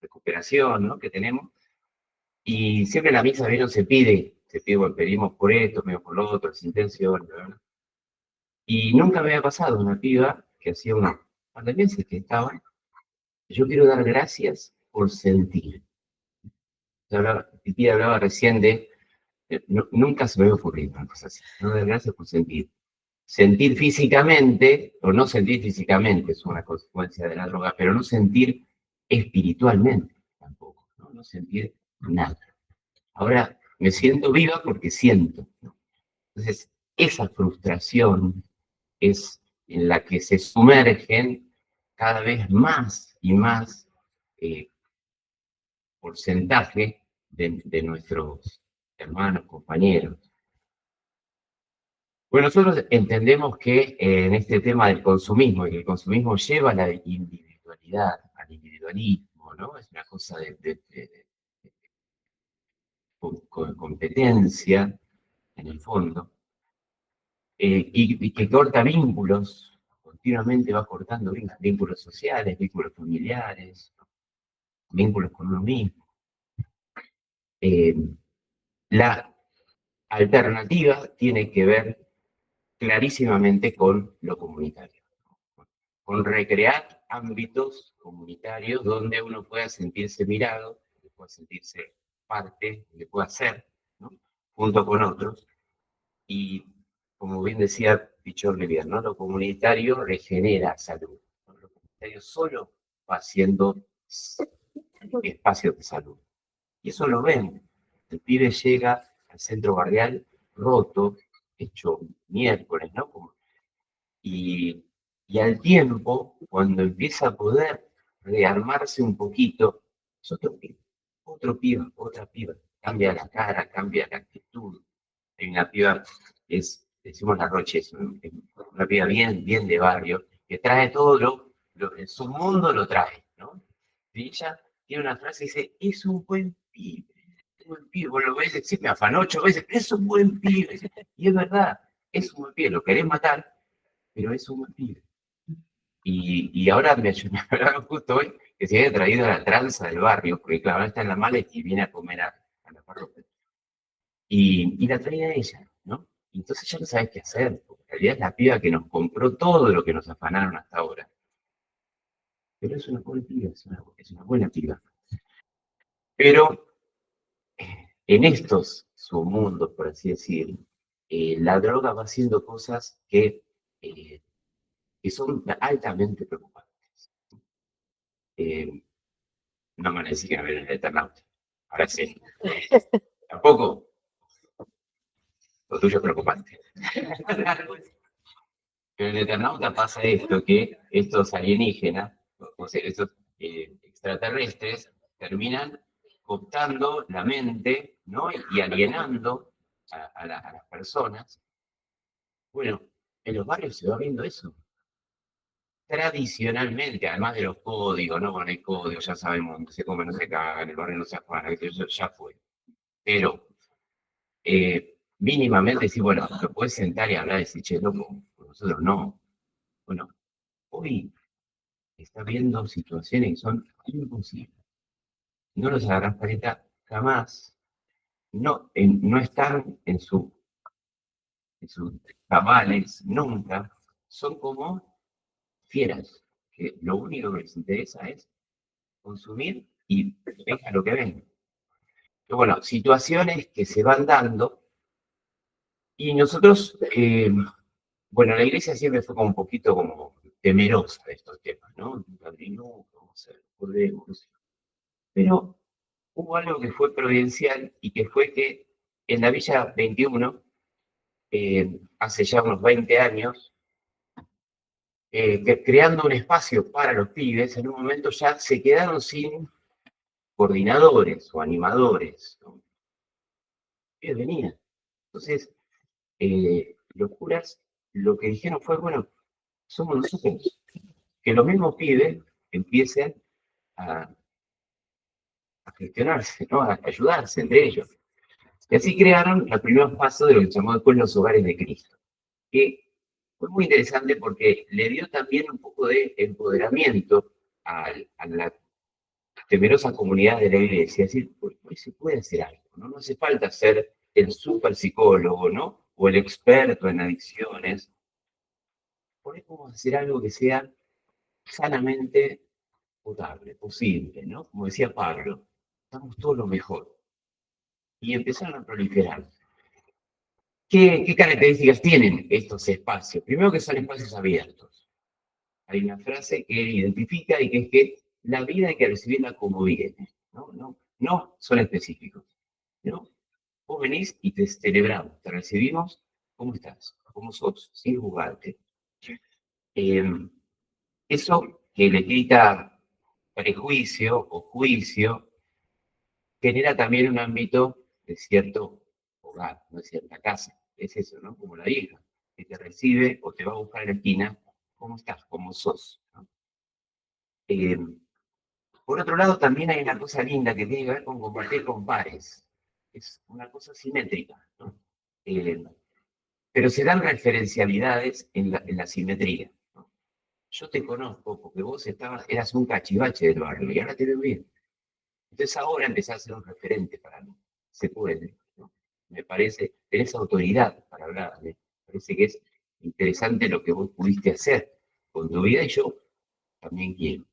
recuperación, ¿no? Que tenemos, y siempre en la misa vieron bueno, pedimos por esto, pedimos por lo otro, sin intención, ¿verdad? Y nunca me había pasado una piba que hacía un par de meses que estaba, yo quiero dar gracias por sentir. Titi hablaba recién de, nunca se me había ocurrido una cosa así, no dar gracias por sentir. Sentir físicamente, o no sentir físicamente, es una consecuencia de la droga, pero no sentir espiritualmente tampoco, ¿no? No sentir nada. Ahora me siento viva porque siento, ¿no? Entonces, esa frustración es en la que se sumergen cada vez más y más porcentaje de nuestros hermanos, compañeros. Bueno, nosotros entendemos que en este tema del consumismo, y que el consumismo lleva a la individualidad, al individualismo, ¿no? Es una cosa de competencia, en el fondo, y que corta vínculos, continuamente va cortando vínculos sociales, vínculos familiares, vínculos con uno mismo. La alternativa tiene que ver clarísimamente con lo comunitario, con recrear ámbitos comunitarios donde uno pueda sentirse mirado, donde pueda sentirse parte, donde pueda ser, ¿no? Junto con otros. Y como bien decía Pichor Rivière, ¿no? Lo comunitario regenera salud, ¿no? Lo comunitario solo va haciendo espacios de salud. Y eso lo ven. El pibe llega al centro barrial roto, hecho miércoles, ¿no? Y al tiempo, cuando empieza a poder rearmarse un poquito, es otro pibe, otra piba. Cambia la cara, cambia la actitud. Hay una piba, decimos la Roche, es una piba bien de barrio, que trae todo en su mundo lo trae, ¿no? Y ella tiene una frase que dice, es un buen pibe. Vos lo ves, sí, me afanó 8 veces, es un buen pibe. Y es verdad, es un buen pibe, lo querés matar, pero es un buen pibe. Y ahora me hablaba justo hoy que se había traído a la tranza del barrio, porque claro, ahora está en la mala y viene a comer a la parroquia. Y la traía ella, ¿no? Y entonces ya no sabes qué hacer, porque en realidad es la piba que nos compró todo lo que nos afanaron hasta ahora. Pero es una buena piba, es una buena piba. Pero en estos submundos, por así decir, la droga va haciendo cosas que son altamente preocupantes. No me van a decir que no ven el Eternauta. Ahora sí. Tampoco. Lo tuyo es preocupante. Pero en el Eternauta pasa esto, que estos alienígenas, o sea, estos extraterrestres, terminan cooptando la mente, ¿no? Y alienando a las personas. Bueno, en los barrios se va viendo eso. Tradicionalmente, además de los códigos, ¿no? Bueno, hay códigos, ya sabemos, no se come, no se caga, en el barrio no se afana, eso ya fue. Pero mínimamente sí, bueno, te puedes sentar y hablar y decir, che, loco, nosotros no. Bueno, hoy está viendo situaciones que son imposibles. No los agarras paleta jamás. No están en sus cabales nunca. Son como fieras, que lo único que les interesa es consumir y venga lo que venga. Pero bueno, situaciones que se van dando y nosotros, bueno, la iglesia siempre fue como un poquito como temerosa de estos temas, ¿no? No, vamos a ver, podemos. Pero hubo algo que fue providencial y que fue que en la Villa 21, hace ya unos 20 años, creando un espacio para los pibes, en un momento ya se quedaron sin coordinadores o animadores, ¿no? Ellos venían. Entonces, los curas lo que dijeron fue, bueno, somos nosotros, que los mismos pibes empiecen a gestionarse, ¿no? A ayudarse entre ellos. Y así crearon el primer paso de lo que se llamó después los hogares de Cristo, que fue muy interesante porque le dio también un poco de empoderamiento a la temerosa comunidad de la iglesia, es decir, pues se puede hacer algo, ¿no? No hace falta ser el super psicólogo, ¿no? O el experto en adicciones. Podemos hacer algo que sea sanamente potable, posible, ¿no? Como decía Pablo, estamos todos lo mejor. Y empezaron a proliferar. ¿Qué características tienen estos espacios? Primero que son espacios abiertos. Hay una frase que identifica y que es que la vida hay que recibirla como viene. No son específicos. ¿No? Vos venís y te celebramos, te recibimos. ¿Cómo estás? ¿Cómo sos? Sin juzgarte. Eso que le quita prejuicio o juicio genera también un ámbito de cierto hogar, no de cierta casa. Es eso, ¿no? Como la hija, que te recibe o te va a buscar en la esquina. ¿Cómo estás? ¿Cómo sos? ¿No? Por otro lado, también hay una cosa linda que tiene que ver con compartir con pares. Es una cosa simétrica, ¿no? Pero se dan referencialidades en la simetría, ¿no? Yo te conozco porque vos eras un cachivache del barrio y ahora te veo bien. Entonces ahora empezás a ser un referente para mí. Se puede, ¿no? Me parece, tenés autoridad para hablar. Me parece que es interesante lo que vos pudiste hacer con tu vida y yo también quiero.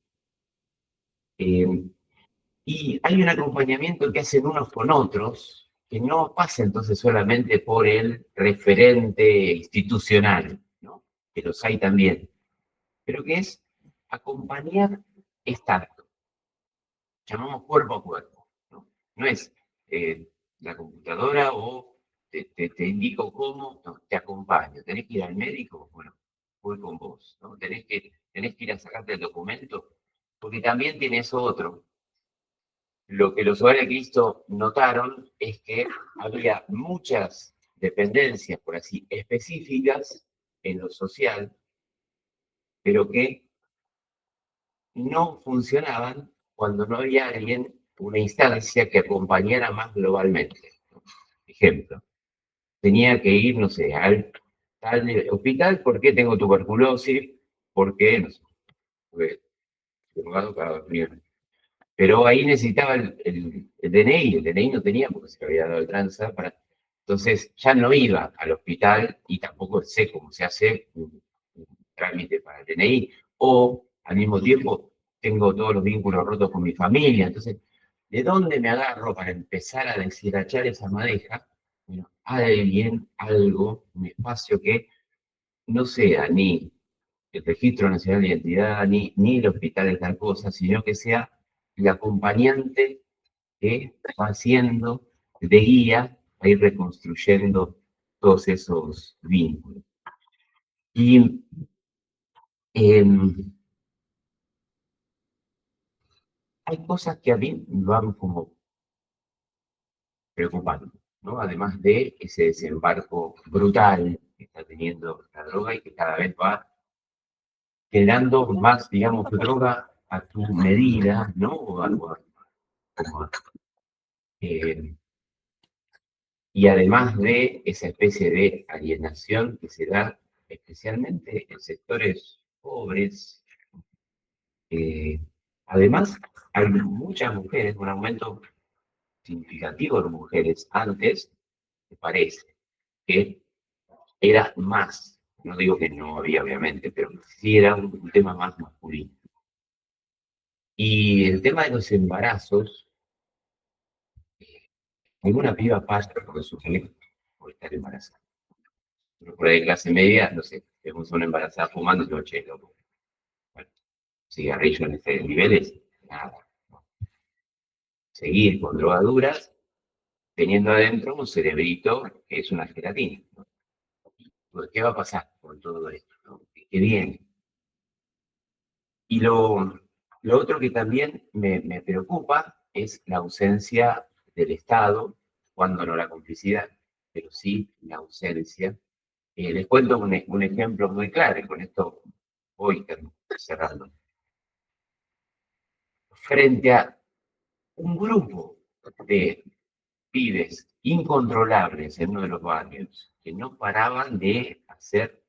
Y hay un acompañamiento que hacen unos con otros, que no pasa entonces solamente por el referente institucional, ¿no? Que los hay también, pero que es acompañar estando. Llamamos cuerpo a cuerpo, ¿no? No es la computadora o te indico cómo, no, te acompaño. ¿Tenés que ir al médico? Bueno, voy con vos, ¿no? ¿Tenés que ir a sacarte el documento? Porque también tienes otro. Lo que los hogares de Cristo notaron es que había muchas dependencias, por así, específicas en lo social, pero que no funcionaban cuando no había alguien, una instancia que acompañara más globalmente. Ejemplo, tenía que ir, no sé, al hospital porque tengo tuberculosis, porque, no sé, porque drogado para dormir. Pero ahí necesitaba el DNI, el DNI no tenía porque se le había dado el tranza entonces ya no iba al hospital y tampoco sé cómo se hace un trámite para el DNI. O al mismo tiempo tengo todos los vínculos rotos con mi familia. Entonces, ¿de dónde me agarro para empezar a deshilachar esa madeja? Bueno, alguien, algo, un espacio que no sea ni el Registro Nacional de Identidad, ni el hospital de tal cosa, sino que sea el acompañante que va haciendo de guía a ir reconstruyendo todos esos vínculos. Y hay cosas que a mí me van como preocupando, ¿no? Además de ese desembarco brutal que está teniendo la droga y que cada vez va generando más, digamos, droga a tu medida, ¿no? Y además de esa especie de alienación que se da especialmente en sectores pobres, además hay muchas mujeres, un aumento significativo de mujeres antes, me parece, que era más, no digo que no había obviamente, pero sí era un tema más masculino. Y el tema de los embarazos, ninguna piba pasa por sufrir por estar embarazada. Por ahí clase media, no sé, vemos a una embarazada fumando y digo, che, loco. Bueno, cigarrillo en este nivel es nada. Seguir con drogaduras, teniendo adentro un cerebrito que es una gelatina, ¿no? ¿Qué va a pasar con todo esto, ¿no? ¿Qué viene? Y lo otro que también me preocupa es la ausencia del Estado, cuando no la complicidad, pero sí la ausencia. Les cuento un ejemplo muy claro, y con esto voy cerrando. Frente a un grupo de pibes incontrolables en uno de los barrios, que no paraban de hacer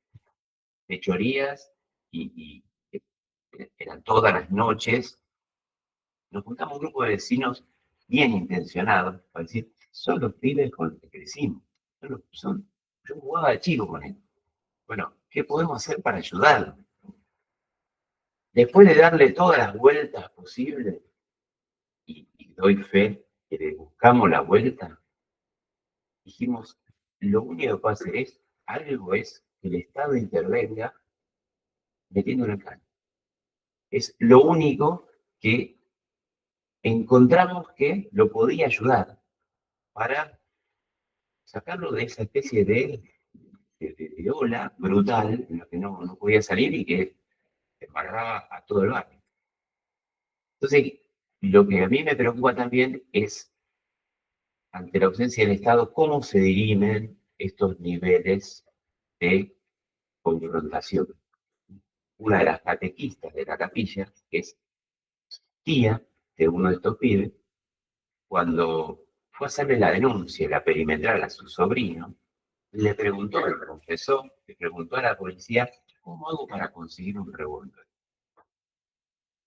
fechorías y eran todas las noches, nos juntamos un grupo de vecinos bien intencionados para decir, son los pibes con los que crecimos, yo jugaba de chico con él. Bueno, ¿qué podemos hacer para ayudarlos? Después de darle todas las vueltas posibles, y doy fe que le buscamos la vuelta, dijimos, lo único que puede hacer es que el Estado intervenga metiendo una cana. Es lo único que encontramos que lo podía ayudar para sacarlo de esa especie de ola brutal en la que no podía salir y que embarraba a todo el barrio. Entonces, lo que a mí me preocupa también es, ante la ausencia del Estado, cómo se dirimen estos niveles de confrontación. Una de las catequistas de la capilla, que es tía de uno de estos pibes, cuando fue a hacerle la denuncia, la perimetral a su sobrino, le preguntó, le confesó, le preguntó a la policía, ¿cómo hago para conseguir un revólver?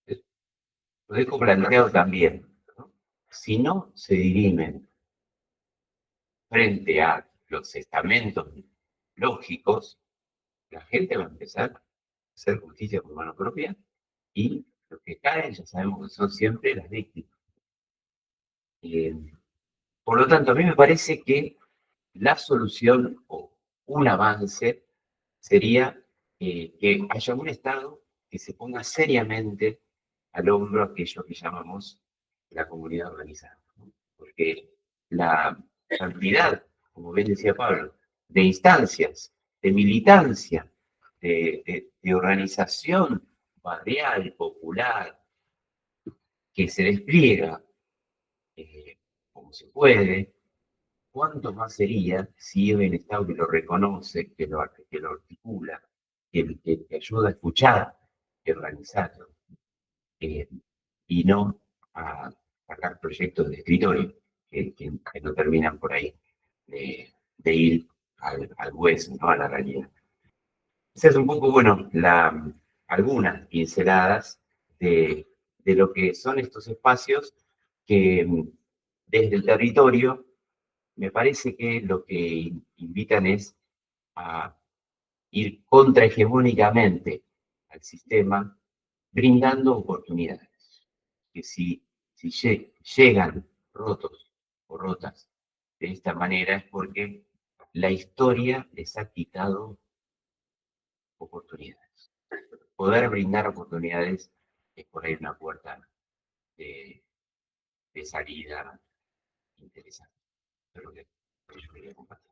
Lo dejo planteado también, ¿no? Si no se dirimen frente a los estamentos lógicos, la gente va a empezar a hacer justicia por mano propia y los que caen ya sabemos que son siempre las víctimas. Por lo tanto, a mí me parece que la solución o un avance sería que haya un Estado que se ponga seriamente al hombro aquello que llamamos la comunidad organizada, ¿no? Porque la cantidad, como bien decía Pablo, de instancias, de militancia, de organización barrial, popular, que se despliega como se puede, ¿cuánto más sería si hay un Estado que lo reconoce, que lo articula, que ayuda a escuchar, que organizarlo, y no a sacar proyectos de escritorio que no terminan por ahí de ir al hueso, ¿no? A la realidad? Esas es un poco, bueno, algunas pinceladas de lo que son estos espacios que desde el territorio me parece que lo que invitan es a ir contrahegemónicamente al sistema, brindando oportunidades. Que si llegan rotos o rotas de esta manera es porque la historia les ha quitado oportunidades. Poder brindar oportunidades es por ahí una puerta de, de salida interesante. Eso es lo que yo quería compartir.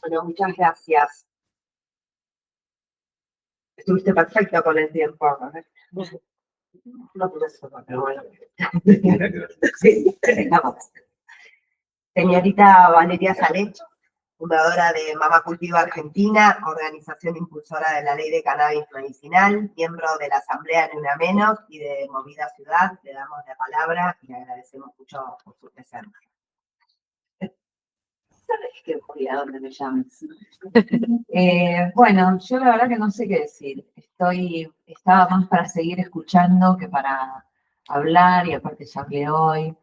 Bueno, muchas gracias. Estuviste perfecto con el tiempo. No pude hacerlo, pero bueno. Sí, vamos. Señorita Valeria Salech, fundadora de Mama Cultiva Argentina, organización impulsora de la Ley de Cannabis Medicinal, miembro de la Asamblea Ni Una Menos y de Movida Ciudad. Le damos la palabra y le agradecemos mucho por su presencia. ¿Sabes qué voy a donde me llames? Bueno, yo la verdad que no sé qué decir. Estaba más para seguir escuchando que para hablar, y aparte ya hablé hoy,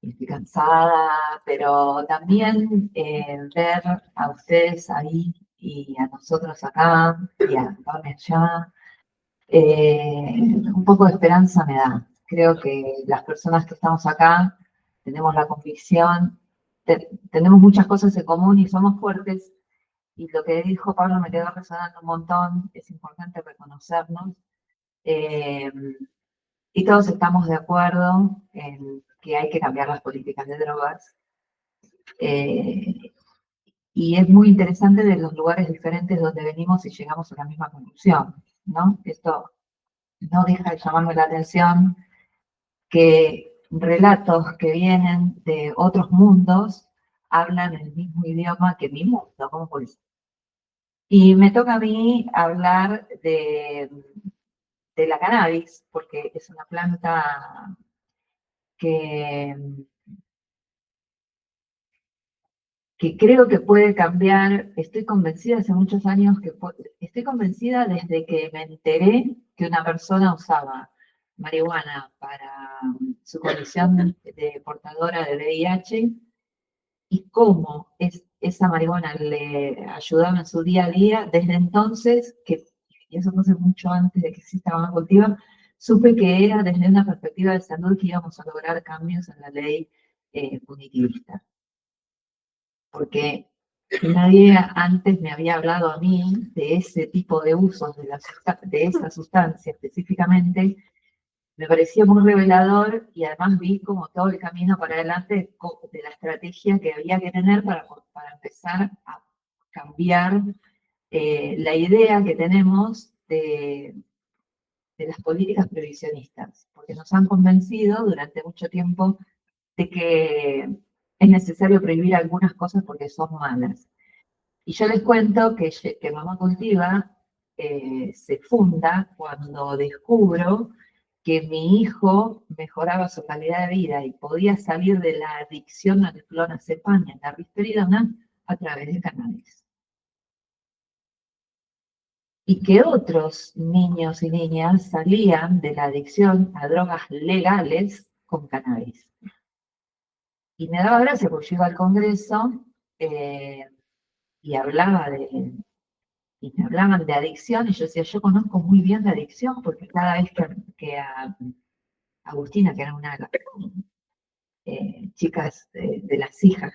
y estoy cansada, pero también ver a ustedes ahí y a nosotros acá y a Pame allá, un poco de esperanza me da. Creo que las personas que estamos acá tenemos la convicción, tenemos muchas cosas en común y somos fuertes. Y lo que dijo Pablo me quedó resonando un montón, es importante reconocernos. Y todos estamos de acuerdo en que hay que cambiar las políticas de drogas. Y es muy interesante de los lugares diferentes donde venimos y llegamos a la misma conclusión, ¿no? Esto no deja de llamarme la atención que relatos que vienen de otros mundos hablan el mismo idioma que mi mundo, ¿cómo puede ser? Y me toca a mí hablar de la cannabis, porque es una planta que, que creo que puede cambiar. Estoy convencida hace muchos años estoy convencida desde que me enteré que una persona usaba marihuana para su condición de portadora de VIH y cómo esa marihuana le ayudaba en su día a día. Desde entonces, y eso fue hace mucho antes de que exista Mama Cultiva, supe que era desde una perspectiva de salud que íbamos a lograr cambios en la ley punitivista. Porque nadie antes me había hablado a mí de ese tipo de usos de esa sustancia específicamente. Me parecía muy revelador y además vi como todo el camino para adelante de la estrategia que había que tener para empezar a cambiar la idea que tenemos de las políticas previsionistas, porque nos han convencido durante mucho tiempo de que es necesario prohibir algunas cosas porque son malas. Y yo les cuento que Mama Cultiva se funda cuando descubro que mi hijo mejoraba su calidad de vida y podía salir de la adicción al clonazepam y a la risperidona a través de cannabis. Y que otros niños y niñas salían de la adicción a drogas legales con cannabis. Y me daba gracia porque yo iba al Congreso y me hablaban de adicción, y yo decía, yo conozco muy bien la adicción, porque cada vez que a Agustina, que era una de las chicas de las hijas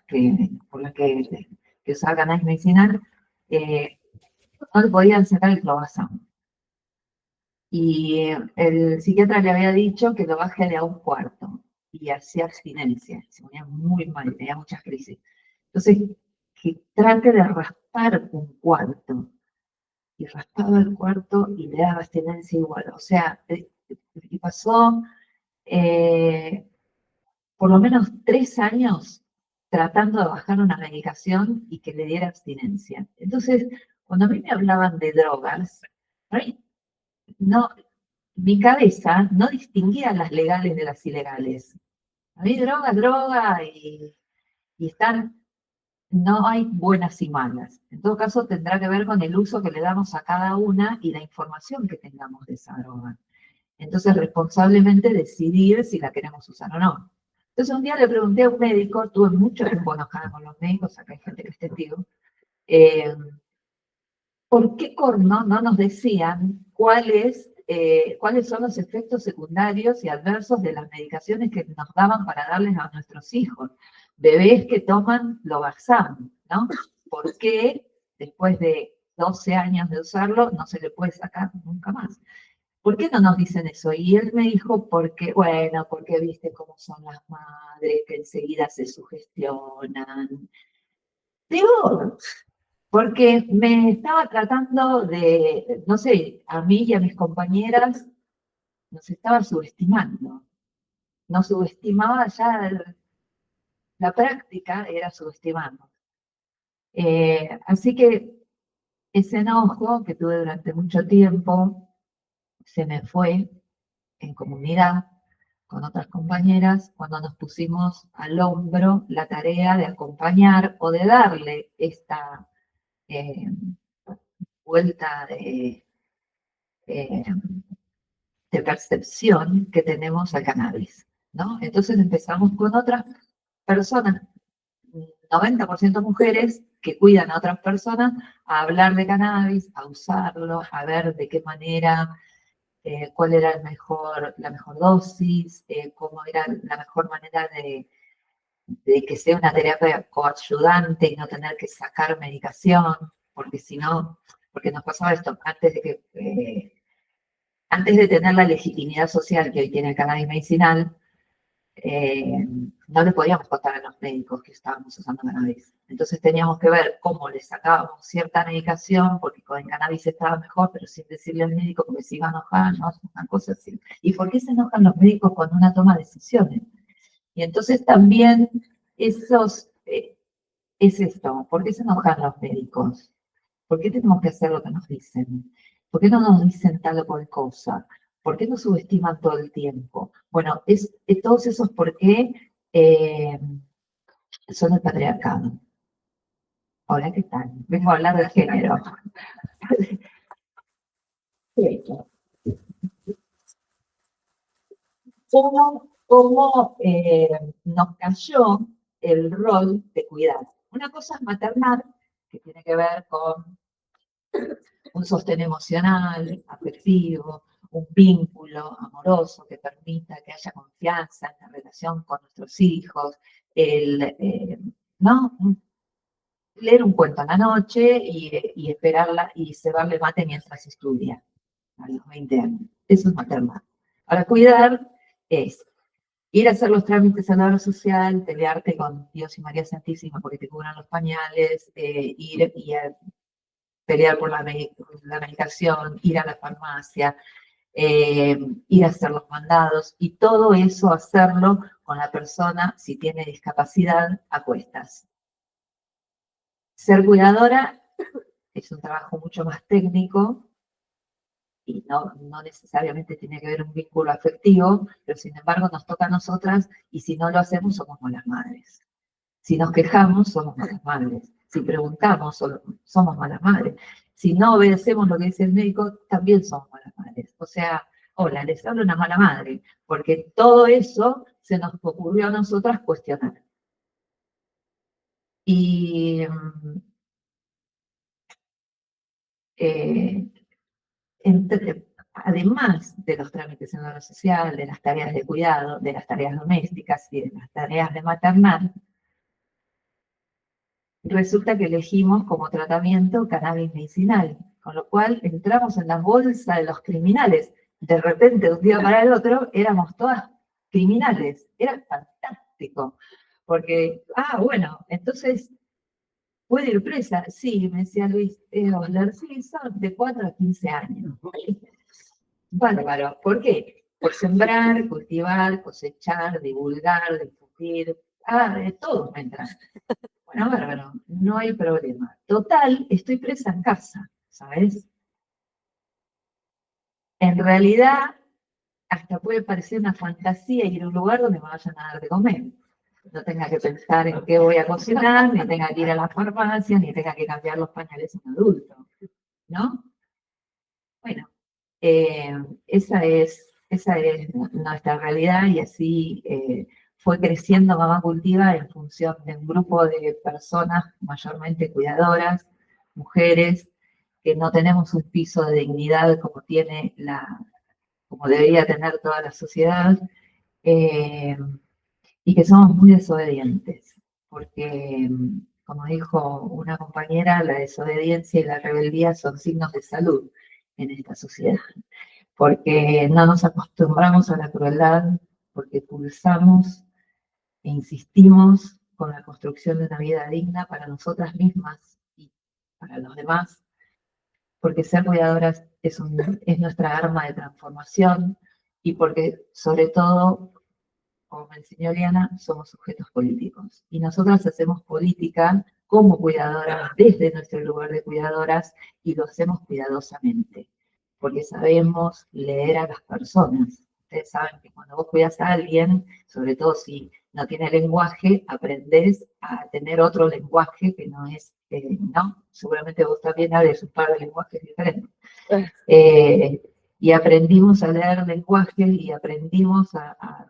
por las que usaba cannabis medicinal, no le podían sacar el clobazam. Y el psiquiatra le había dicho que lo baje de a 1/4, y hacía abstinencia, se ponía muy mal, tenía muchas crisis. Entonces, que trate de raspar 1/4. Y raspaba el cuarto y le daba abstinencia igual. O sea, y pasó por lo menos 3 años tratando de bajar una medicación y que le diera abstinencia. Entonces, cuando a mí me hablaban de drogas, no, mi cabeza no distinguía las legales de las ilegales. A mí droga, droga, y no hay buenas y malas. En todo caso, tendrá que ver con el uso que le damos a cada una y la información que tengamos de esa droga. Entonces, responsablemente decidir si la queremos usar o no. Entonces, un día le pregunté a un médico, tuve mucho tiempo enojada con los médicos, acá hay gente que es testigo, ¿por qué corno no nos decían cuáles son los efectos secundarios y adversos de las medicaciones que nos daban para darles a nuestros hijos? Bebés que toman Lorazepam, ¿no? ¿Por qué después de 12 años de usarlo no se le puede sacar nunca más? ¿Por qué no nos dicen eso? Y él me dijo, porque viste cómo son las madres, que enseguida se sugestionan. Peor, porque me estaba tratando de, no sé, a mí y a mis compañeras nos estaba subestimando. Nos subestimaba ya, la práctica era subestimarnos. Así que ese enojo que tuve durante mucho tiempo se me fue en comunidad con otras compañeras cuando nos pusimos al hombro la tarea de acompañar o de darle esta vuelta de percepción que tenemos al cannabis, ¿no? Entonces empezamos con otras personas, 90% mujeres que cuidan a otras personas, a hablar de cannabis, a usarlo, a ver de qué manera, cuál era la mejor dosis, cómo era la mejor manera de que sea una terapia coayudante y no tener que sacar medicación, porque si no, porque nos pasaba esto, antes de tener la legitimidad social que hoy tiene el cannabis medicinal, no le podíamos contar a los médicos que estábamos usando cannabis. Entonces teníamos que ver cómo le sacábamos cierta medicación, porque con el cannabis estaba mejor, pero sin decirle al médico porque se iba a enojar, ¿no? Una cosa así. ¿Y por qué se enojan los médicos cuando una toma decisiones? Y entonces también esos, es esto, ¿por qué se enojan los médicos? ¿Por qué tenemos que hacer lo que nos dicen? ¿Por qué no nos dicen tal o cual cosa? ¿Por qué nos subestiman todo el tiempo? Bueno, todos esos por qué son el patriarcado. Hola, ¿qué tal? Vengo a hablar de género. ¿Cómo nos cayó el rol de cuidar? Una cosa es maternar, que tiene que ver con un sostén emocional, afectivo, un vínculo amoroso que permita que haya confianza en la relación con nuestros hijos, ¿no? Leer un cuento a la noche y esperarla y cebarle mate mientras estudia, a los 20 años. Eso es maternal. Ahora, cuidar es ir a hacer los trámites a la obra social, pelearte con Dios y María Santísima porque te cubran los pañales, ir y pelear por la medicación, ir a la farmacia, ir a hacer los mandados, y todo eso hacerlo con la persona, si tiene discapacidad, a cuestas. Ser cuidadora es un trabajo mucho más técnico y no necesariamente tiene que ver un vínculo afectivo, pero sin embargo nos toca a nosotras y si no lo hacemos somos malas madres. Si nos quejamos, somos malas madres. Si preguntamos, somos malas madres. Si no obedecemos lo que dice el médico, también somos malas madres. O sea, hola, les hablo una mala madre, porque todo eso se nos ocurrió a nosotras cuestionar. Y además de los trámites en la obra social, de las tareas de cuidado, de las tareas domésticas y de las tareas de maternal, resulta que elegimos como tratamiento cannabis medicinal, con lo cual entramos en la bolsa de los criminales. De repente, de un día para el otro, éramos todas criminales. Era fantástico, porque, bueno, entonces, ¿puede ir presa? Sí, me decía Luis Osler, sí, son de 4 a 15 años. Bárbaro, ¿por qué? Por sembrar, cultivar, cosechar, divulgar, difundir, de todo me entra. Bueno, bárbaro, no hay problema. Total, estoy presa en casa, ¿sabes? En realidad, hasta puede parecer una fantasía ir a un lugar donde me vayan a dar de comer. No tenga que pensar en qué voy a cocinar, ni tenga que ir a la farmacia, ni tenga que cambiar los pañales a un adulto, ¿no? Bueno, esa es nuestra realidad y así fue creciendo Mamá Cultiva en función de un grupo de personas mayormente cuidadoras, mujeres, que no tenemos un piso de dignidad como debería tener toda la sociedad, y que somos muy desobedientes, porque, como dijo una compañera, la desobediencia y la rebeldía son signos de salud en esta sociedad, porque no nos acostumbramos a la crueldad, porque pulsamos e insistimos con la construcción de una vida digna para nosotras mismas y para los demás, porque ser cuidadoras es nuestra arma de transformación y porque, sobre todo, como me enseñó Liana, somos sujetos políticos. Y nosotras hacemos política como cuidadoras, desde nuestro lugar de cuidadoras, y lo hacemos cuidadosamente, porque sabemos leer a las personas. Ustedes saben que cuando vos cuidas a alguien, sobre todo si no tiene lenguaje, aprendés a tener otro lenguaje que no es, ¿no? Seguramente vos también hables un par de lenguajes diferentes. Y aprendimos a leer lenguajes y aprendimos a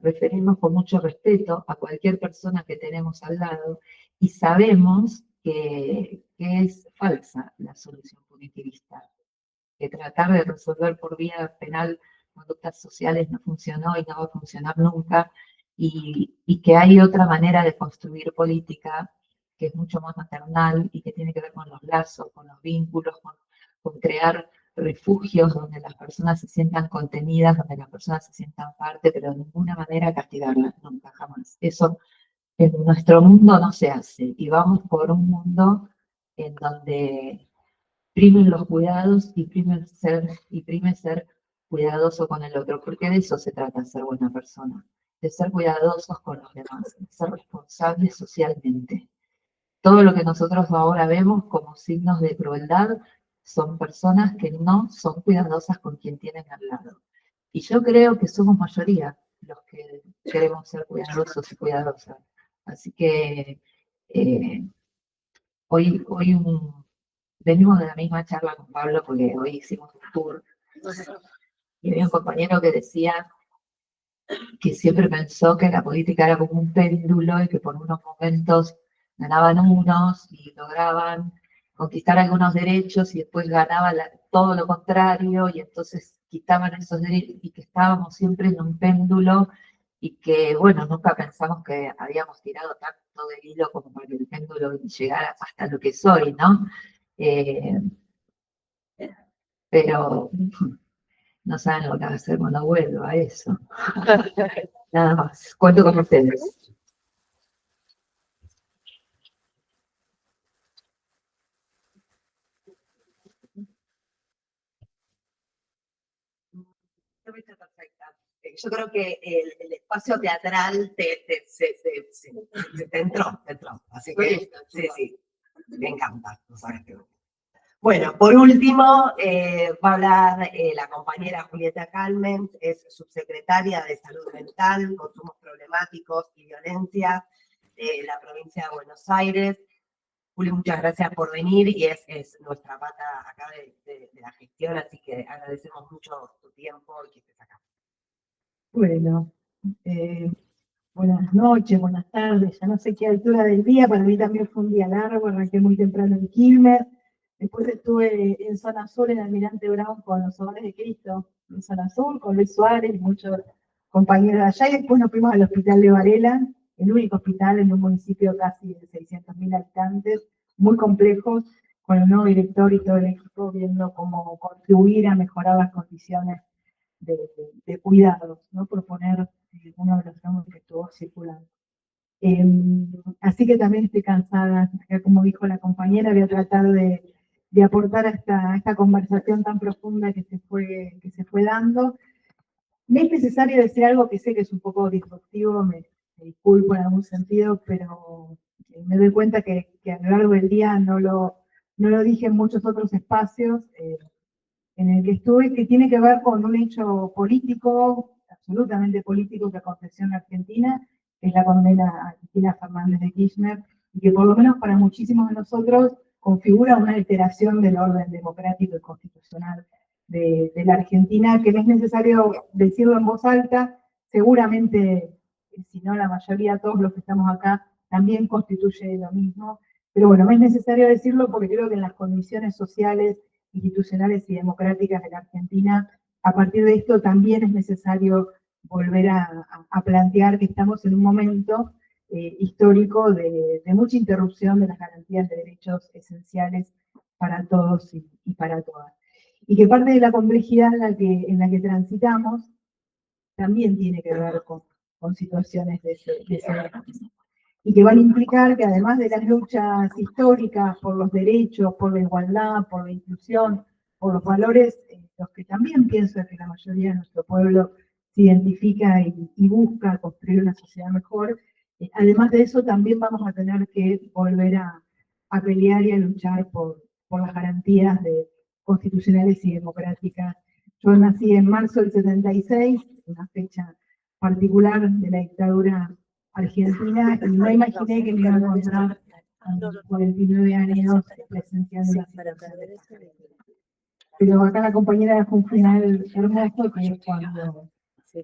referirnos con mucho respeto a cualquier persona que tenemos al lado y sabemos que es falsa la solución punitivista, que tratar de resolver por vía penal conductas sociales no funcionó y no va a funcionar nunca, y que hay otra manera de construir política que es mucho más maternal y que tiene que ver con los lazos, con los vínculos, con crear refugios donde las personas se sientan contenidas, donde las personas se sientan parte, pero de ninguna manera castigarlas, nunca, jamás. Eso en nuestro mundo no se hace, y vamos por un mundo en donde primen los cuidados y prime ser cuidadoso con el otro, porque de eso se trata ser buena persona, de ser cuidadosos con los demás, de ser responsables socialmente. Todo lo que nosotros ahora vemos como signos de crueldad son personas que no son cuidadosas con quien tienen al lado. Y yo creo que somos mayoría los que queremos ser cuidadosos y cuidadosas. Así que hoy venimos de la misma charla con Pablo porque hoy hicimos un tour y había un compañero que decía que siempre pensó que la política era como un péndulo y que por unos momentos ganaban unos y lograban conquistar algunos derechos y después ganaban todo lo contrario y entonces quitaban esos derechos y que estábamos siempre en un péndulo y que, bueno, nunca pensamos que habíamos tirado tanto del hilo como para que el péndulo llegara hasta lo que soy, ¿no? Pero no saben lo que va a hacer cuando vuelva a eso. Nada más. Cuento con ustedes. Perfecta. Yo creo que el espacio teatral te entró. Así que, sí, me encanta. No sabes qué. Bueno, por último, va a hablar la compañera Julieta Calment, es subsecretaria de Salud Mental, Consumos Problemáticos y Violencia de la provincia de Buenos Aires. Juli, muchas gracias por venir y es nuestra pata acá de la gestión, así que agradecemos mucho tu tiempo y que estés acá. Bueno, buenas noches, buenas tardes, ya no sé qué altura del día, para mí también fue un día largo, arranqué muy temprano en Quilmes, después estuve en Zona Sur, en Almirante Brown, con los Hogares de Cristo, en Zona Sur, con Luis Suárez y muchos compañeros de allá, y después nos fuimos al Hospital de Varela, el único hospital en un municipio casi de 600.000 habitantes, muy complejo, con el nuevo director y todo el equipo, viendo cómo contribuir a mejorar las condiciones de cuidados, ¿no? Por poner uno de los nombres que estuvo circulando. Así que también estoy cansada, como dijo la compañera, voy a tratar de aportar a esta conversación tan profunda que se fue dando. Me es necesario decir algo que sé que es un poco disruptivo, me disculpo en algún sentido, pero me doy cuenta que a lo largo del día no lo dije en muchos otros espacios en el que estuve, que tiene que ver con un hecho político, absolutamente político, que aconteció en Argentina, que es la condena a Cristina Fernández de Kirchner, y que por lo menos para muchísimos de nosotros configura una alteración del orden democrático y constitucional de la Argentina, que no es necesario decirlo en voz alta, seguramente, si no la mayoría, todos los que estamos acá, también constituye lo mismo, pero bueno, no es necesario decirlo porque creo que en las condiciones sociales, institucionales y democráticas de la Argentina, a partir de esto también es necesario volver a plantear que estamos en un momento histórico de mucha interrupción de las garantías de derechos esenciales para todos y para todas. Y que parte de la complejidad en la que transitamos también tiene que ver con situaciones de ese orden. Y que van a implicar que además de las luchas históricas por los derechos, por la igualdad, por la inclusión, por los valores, los que también pienso que la mayoría de nuestro pueblo se identifica y busca construir una sociedad mejor, además de eso también vamos a tener que volver a pelear y a luchar por las garantías constitucionales y democráticas. Yo nací en marzo del 76, una fecha particular de la dictadura argentina, y no imaginé que me iba a encontrar a los 49 años presenciando la situación. Pero acá la compañera dejó un final hermoso, que es cuando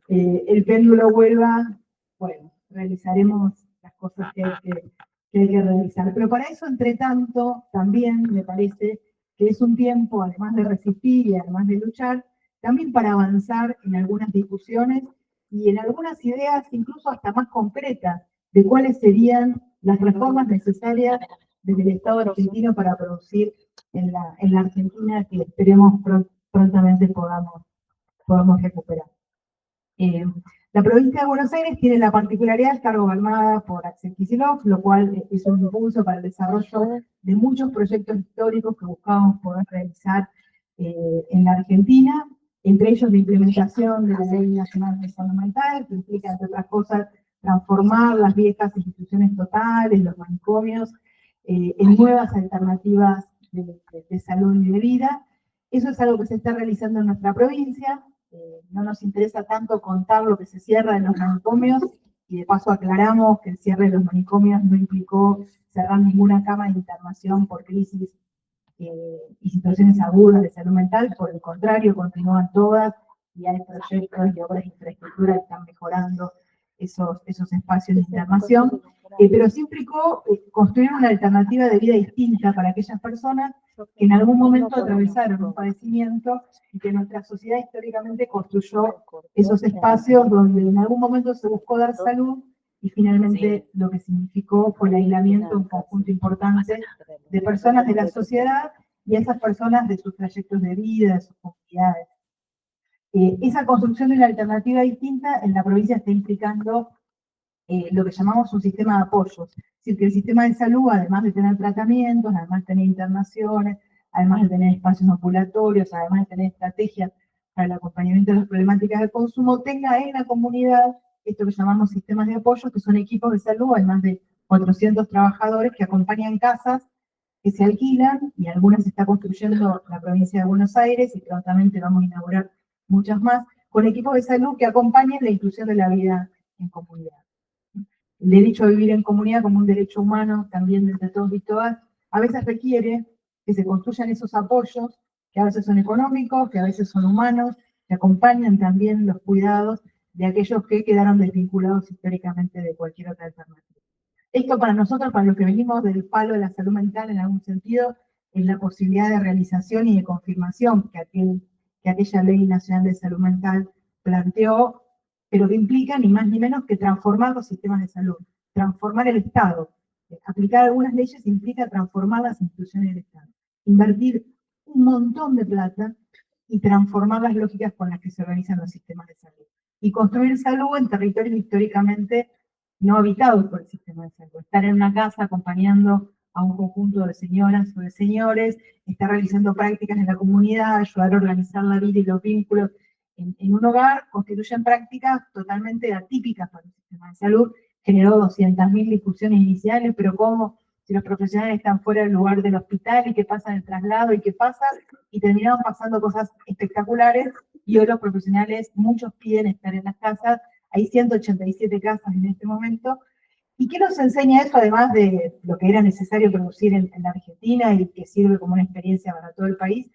el péndulo vuelva, bueno, realizaremos las cosas que hay que realizar. Pero para eso, entre tanto, también me parece que es un tiempo, además de resistir y además de luchar, también para avanzar en algunas discusiones y en algunas ideas incluso hasta más concretas de cuáles serían las reformas necesarias desde el Estado argentino para producir en la Argentina que esperemos prontamente podamos recuperar. La provincia de Buenos Aires tiene la particularidad de estar gobernada por Axel Kicillof, lo cual es un impulso para el desarrollo de muchos proyectos históricos que buscamos poder realizar en la Argentina, entre ellos la implementación de la Ley Nacional de Salud Mental, que implica, entre otras cosas, transformar las viejas instituciones totales, los manicomios, en nuevas alternativas de salud y de vida. Eso es algo que se está realizando en nuestra provincia. No nos interesa tanto contar lo que se cierra en los manicomios, y de paso aclaramos que el cierre de los manicomios no implicó cerrar ninguna cama de internación por crisis y situaciones agudas de salud mental. Por el contrario, continúan todas y hay proyectos y obras de infraestructura que están mejorando esos espacios de internación, pero sí implicó construir una alternativa de vida distinta para aquellas personas que en algún momento atravesaron un padecimiento y que nuestra sociedad históricamente construyó esos espacios donde en algún momento se buscó dar salud y finalmente lo que significó fue el aislamiento de un conjunto importante de personas de la sociedad y a esas personas de sus trayectos de vida, de sus comunidades. Esa construcción de una alternativa distinta en la provincia está implicando lo que llamamos un sistema de apoyos. Es decir, que el sistema de salud, además de tener tratamientos, además de tener internaciones, además de tener espacios ambulatorios, además de tener estrategias para el acompañamiento de las problemáticas del consumo, tenga en la comunidad esto que llamamos sistemas de apoyo, que son equipos de salud, hay más de 400 trabajadores que acompañan casas que se alquilan, y algunas se está construyendo la provincia de Buenos Aires, y prontamente vamos a inaugurar muchas más, con equipos de salud que acompañen la inclusión de la vida en comunidad. El derecho a vivir en comunidad como un derecho humano, también entre todos y todas, a veces requiere que se construyan esos apoyos, que a veces son económicos, que a veces son humanos, que acompañan también los cuidados de aquellos que quedaron desvinculados históricamente de cualquier otra alternativa. Esto para nosotros, para los que venimos del palo de la salud mental en algún sentido, es la posibilidad de realización y de confirmación que aquella Ley Nacional de Salud Mental planteó, pero que implica ni más ni menos que transformar los sistemas de salud, transformar el Estado. Aplicar algunas leyes implica transformar las instituciones del Estado, invertir un montón de plata y transformar las lógicas con las que se organizan los sistemas de salud. Y construir salud en territorios históricamente no habitados por el sistema de salud. Estar en una casa acompañando a un conjunto de señoras o de señores, estar realizando prácticas en la comunidad, ayudar a organizar la vida y los vínculos en un hogar, constituyen prácticas totalmente atípicas para el sistema de salud. Generó 200.000 discusiones iniciales, pero ¿cómo? Si los profesionales están fuera del lugar del hospital, y qué pasa en el traslado, y qué pasa, y terminaron pasando cosas espectaculares, y hoy los profesionales, muchos piden estar en las casas. Hay 187 casas en este momento. ¿Y qué nos enseña eso, además de lo que era necesario producir en la Argentina y que sirve como una experiencia para todo el país?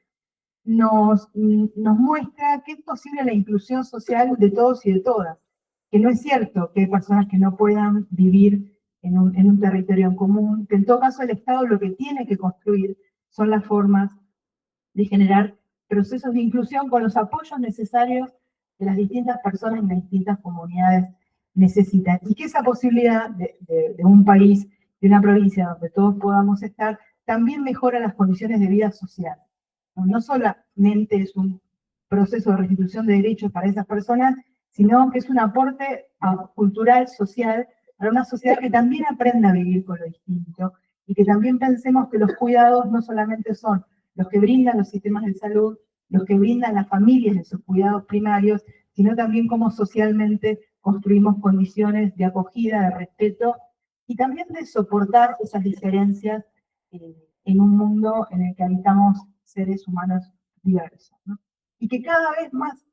Nos muestra que es posible la inclusión social de todos y de todas, que no es cierto que hay personas que no puedan vivir en un territorio en común, que en todo caso el Estado lo que tiene que construir son las formas de generar procesos de inclusión con los apoyos necesarios que las distintas personas en las distintas comunidades necesitan, y que esa posibilidad de un país, de una provincia donde todos podamos estar, también mejora las condiciones de vida social. No solamente es un proceso de restitución de derechos para esas personas, sino que es un aporte cultural, social, para una sociedad que también aprenda a vivir con lo distinto, y que también pensemos que los cuidados no solamente son los que brindan los sistemas de salud, los que brindan las familias de sus cuidados primarios, sino también cómo socialmente construimos condiciones de acogida, de respeto, y también de soportar esas diferencias en un mundo en el que habitamos seres humanos diversos, ¿no? Y que cada vez más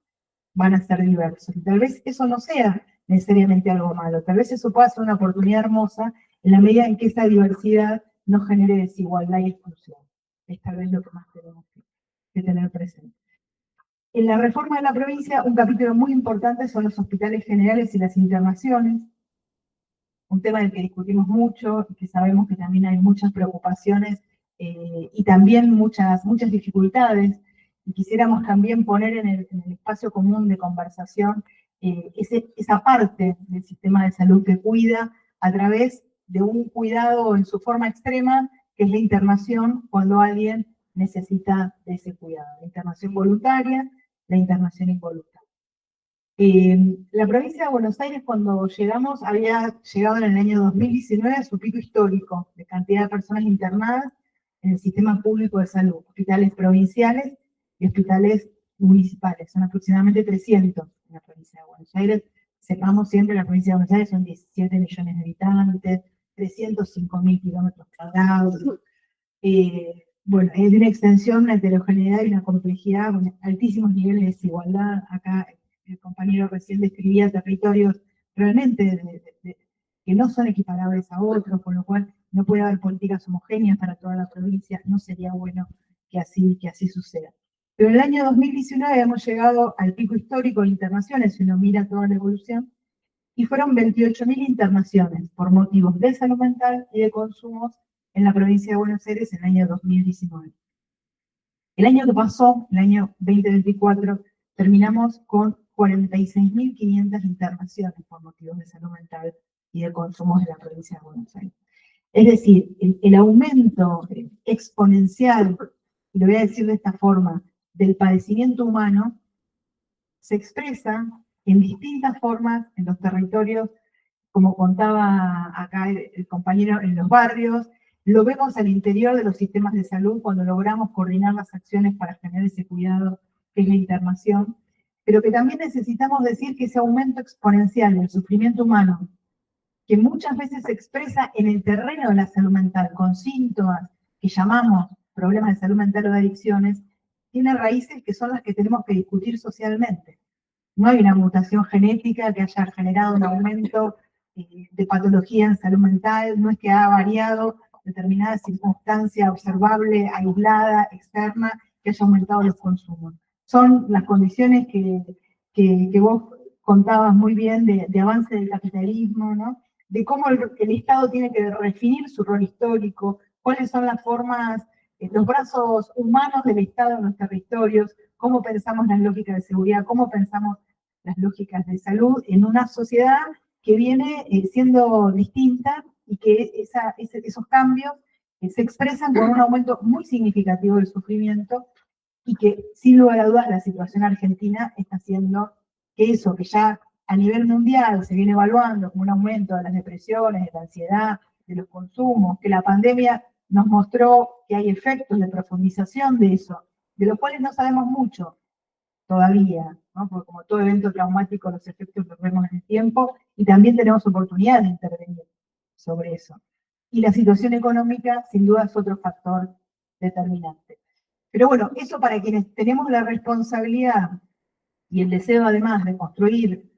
van a ser diversos. Y tal vez eso no sea necesariamente algo malo, tal vez eso pueda ser una oportunidad hermosa en la medida en que esa diversidad no genere desigualdad y exclusión. Es tal vez lo que más tenemos que tener presente. En la reforma de la provincia, un capítulo muy importante son los hospitales generales y las internaciones, un tema del que discutimos mucho y que sabemos que también hay muchas preocupaciones y también muchas dificultades, y quisiéramos también poner en el espacio común de conversación esa parte del sistema de salud que cuida a través de un cuidado en su forma extrema, que es la internación, cuando alguien necesita de ese cuidado, la internación voluntaria, la internación involuntaria. La provincia de Buenos Aires, cuando llegamos, había llegado en el año 2019 a su pico histórico de cantidad de personas internadas en el sistema público de salud, hospitales provinciales y hospitales municipales. Son aproximadamente 300 en la provincia de Buenos Aires. Sepamos siempre que la provincia de Buenos Aires son 17 millones de habitantes, 305.000 kilómetros cuadrados. Bueno, es de una extensión, una heterogeneidad y una complejidad, con altísimos niveles de desigualdad. Acá el compañero recién describía territorios realmente que no son equiparables a otros, con lo cual no puede haber políticas homogéneas para toda la provincia, no sería bueno que así suceda. Pero en el año 2019 hemos llegado al pico histórico de internaciones, si uno mira toda la evolución, y fueron 28.000 internaciones por motivos de salud mental y de consumos en la provincia de Buenos Aires en el año 2019. El año que pasó, el año 2024, terminamos con 46.500 internaciones por motivos de salud mental y de consumos en la provincia de Buenos Aires. Es decir, el aumento exponencial, y lo voy a decir de esta forma, del padecimiento humano se expresa en distintas formas en los territorios, como contaba acá el compañero, en los barrios. Lo vemos al interior de los sistemas de salud cuando logramos coordinar las acciones para generar ese cuidado que es la internación, pero que también necesitamos decir que ese aumento exponencial del sufrimiento humano, que muchas veces se expresa en el terreno de la salud mental, con síntomas que llamamos problemas de salud mental o de adicciones, tiene raíces que son las que tenemos que discutir socialmente. No hay una mutación genética que haya generado un aumento de patología en salud mental, no es que ha variado determinada circunstancia observable, aislada, externa, que haya aumentado los consumos. Son las condiciones que vos contabas muy bien de avance del capitalismo, ¿no? De cómo el Estado tiene que definir su rol histórico, cuáles son las formas, los brazos humanos del Estado en los territorios, cómo pensamos las lógicas de seguridad, cómo pensamos las lógicas de salud en una sociedad que viene siendo distinta y que esos cambios se expresan con un aumento muy significativo del sufrimiento y que, sin lugar a dudas, la situación argentina está haciendo que eso que ya a nivel mundial se viene evaluando como un aumento de las depresiones, de la ansiedad, de los consumos, que la pandemia nos mostró que hay efectos de profundización de eso, de los cuales no sabemos mucho todavía, ¿no? Porque como todo evento traumático, los efectos los vemos en el tiempo y también tenemos oportunidad de intervenir sobre eso. Y la situación económica, sin duda, es otro factor determinante. Pero bueno, eso para quienes tenemos la responsabilidad y el deseo además de construir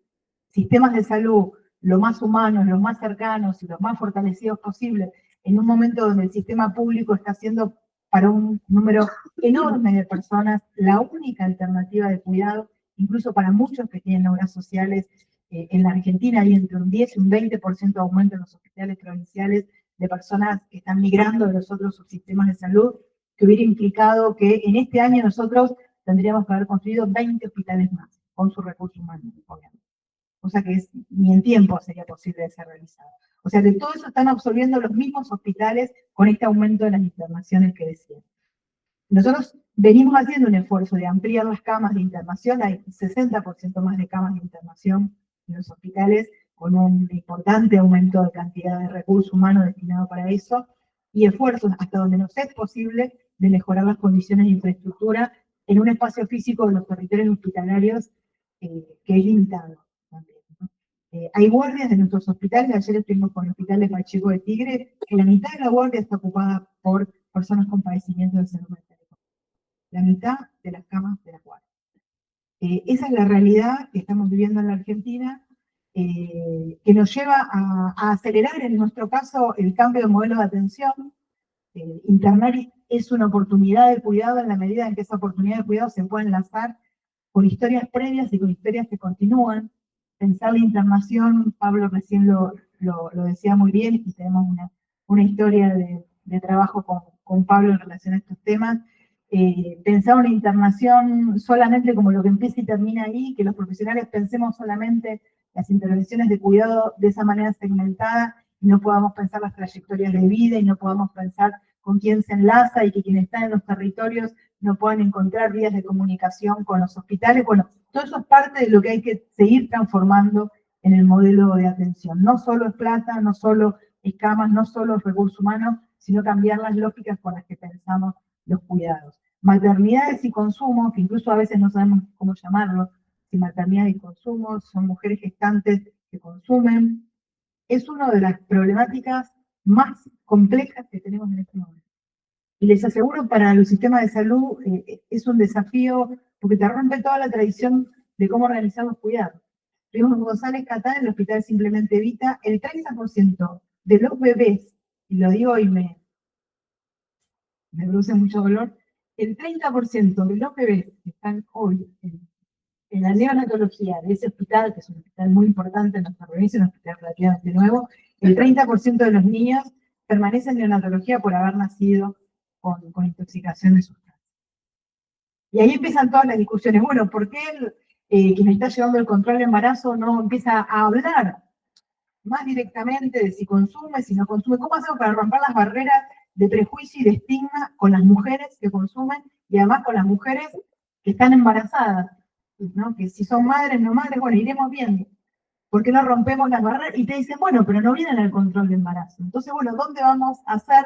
sistemas de salud lo más humanos, los más cercanos y los más fortalecidos posibles, en un momento donde el sistema público está siendo para un número enorme de personas la única alternativa de cuidado, incluso para muchos que tienen obras sociales. En la Argentina hay entre un 10 y un 20% de aumento en los hospitales provinciales de personas que están migrando de los otros subsistemas de salud, que hubiera implicado que en este año nosotros tendríamos que haber construido 20 hospitales más, con su recurso humano, obviamente. Cosa que ni en tiempo sería posible de ser realizado. O sea que todo eso están absorbiendo los mismos hospitales con este aumento de las internaciones que decía. Nosotros venimos haciendo un esfuerzo de ampliar las camas de internación, hay 60% más de camas de internación en los hospitales, con un importante aumento de cantidad de recursos humanos destinado para eso, y esfuerzos hasta donde nos es posible de mejorar las condiciones de infraestructura en un espacio físico de los territorios hospitalarios que es limitado también, ¿no? Hay guardias de nuestros hospitales. Ayer estuvimos con el hospital de Pacheco de Tigre, que la mitad de la guardia está ocupada por personas con padecimientos de salud mental. La mitad de las camas de la guardia. Esa es la realidad que estamos viviendo en la Argentina, que nos lleva a acelerar, en nuestro caso, el cambio de modelo de atención. Internar es una oportunidad de cuidado en la medida en que esa oportunidad de cuidado se puede enlazar con historias previas y con historias que continúan. Pensar la internación, Pablo recién lo decía muy bien, y tenemos una historia de trabajo con Pablo en relación a estos temas. Pensar una internación solamente como lo que empieza y termina ahí, que los profesionales pensemos solamente las intervenciones de cuidado de esa manera segmentada, y no podamos pensar las trayectorias de vida, y no podamos pensar con quién se enlaza y que quienes están en los territorios no puedan encontrar vías de comunicación con los hospitales. Bueno, todo eso es parte de lo que hay que seguir transformando en el modelo de atención. No solo es plata, no solo es camas, no solo es recursos humanos, sino cambiar las lógicas con las que pensamos los cuidados. Maternidades y consumos, que incluso a veces no sabemos cómo llamarlo, si maternidad y consumo, son mujeres gestantes que consumen, es una de las problemáticas más complejas que tenemos en este momento. Y les aseguro, para los sistemas de salud es un desafío porque te rompe toda la tradición de cómo organizar los cuidados. Tuvimos en González Catán, en el Hospital Simplemente Evita, el 30% de los bebés, y lo digo y me produce mucho dolor, el 30% de los bebés que están hoy en la neonatología de ese hospital, que es un hospital muy importante en nuestra provincia, un hospital relativamente nuevo, el 30% de los niños permanecen en neonatología por haber nacido con intoxicación de sustancias. Y ahí empiezan todas las discusiones. Bueno, ¿por qué quien está llevando el control del embarazo no empieza a hablar más directamente de si consume, si no consume? ¿Cómo hacemos para romper las barreras de prejuicio y de estigma con las mujeres que consumen y además con las mujeres que están embarazadas? ¿No? Que si son madres, no madres, bueno, iremos viendo. ¿Por qué no rompemos las barreras? Y te dicen, bueno, pero no vienen al control de embarazo. Entonces, bueno, ¿dónde vamos a hacer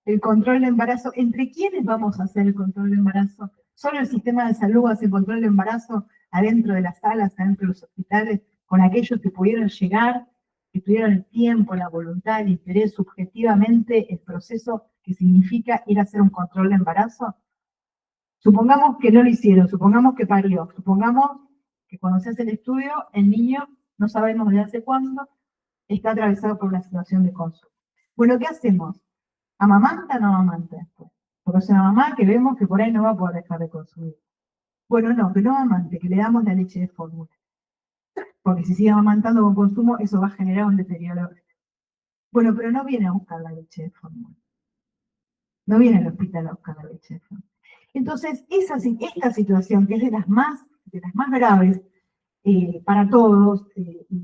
el control de embarazo? ¿Entre quiénes vamos a hacer el control de embarazo? ¿Solo el sistema de salud hace el control de embarazo adentro de las salas, adentro de los hospitales, con aquellos que pudieron llegar, que tuvieron el tiempo, la voluntad, el interés, subjetivamente, el proceso que significa ir a hacer un control de embarazo? Supongamos que no lo hicieron, supongamos que parió, supongamos que cuando se hace el estudio, el niño, no sabemos de hace cuándo, está atravesado por una situación de consumo. Bueno, ¿qué hacemos? ¿Amamanta o no amamanta después? Porque es una mamá que vemos que por ahí no va a poder dejar de consumir. Bueno, no, que no amamante, que le damos la leche de fórmula. Porque si sigue amamantando con consumo, eso va a generar un deterioro. Bueno, pero no viene a buscar la leche de fórmula. No viene al hospital a buscar la leche de fórmula. Entonces, esta situación, que es de las más graves para todos,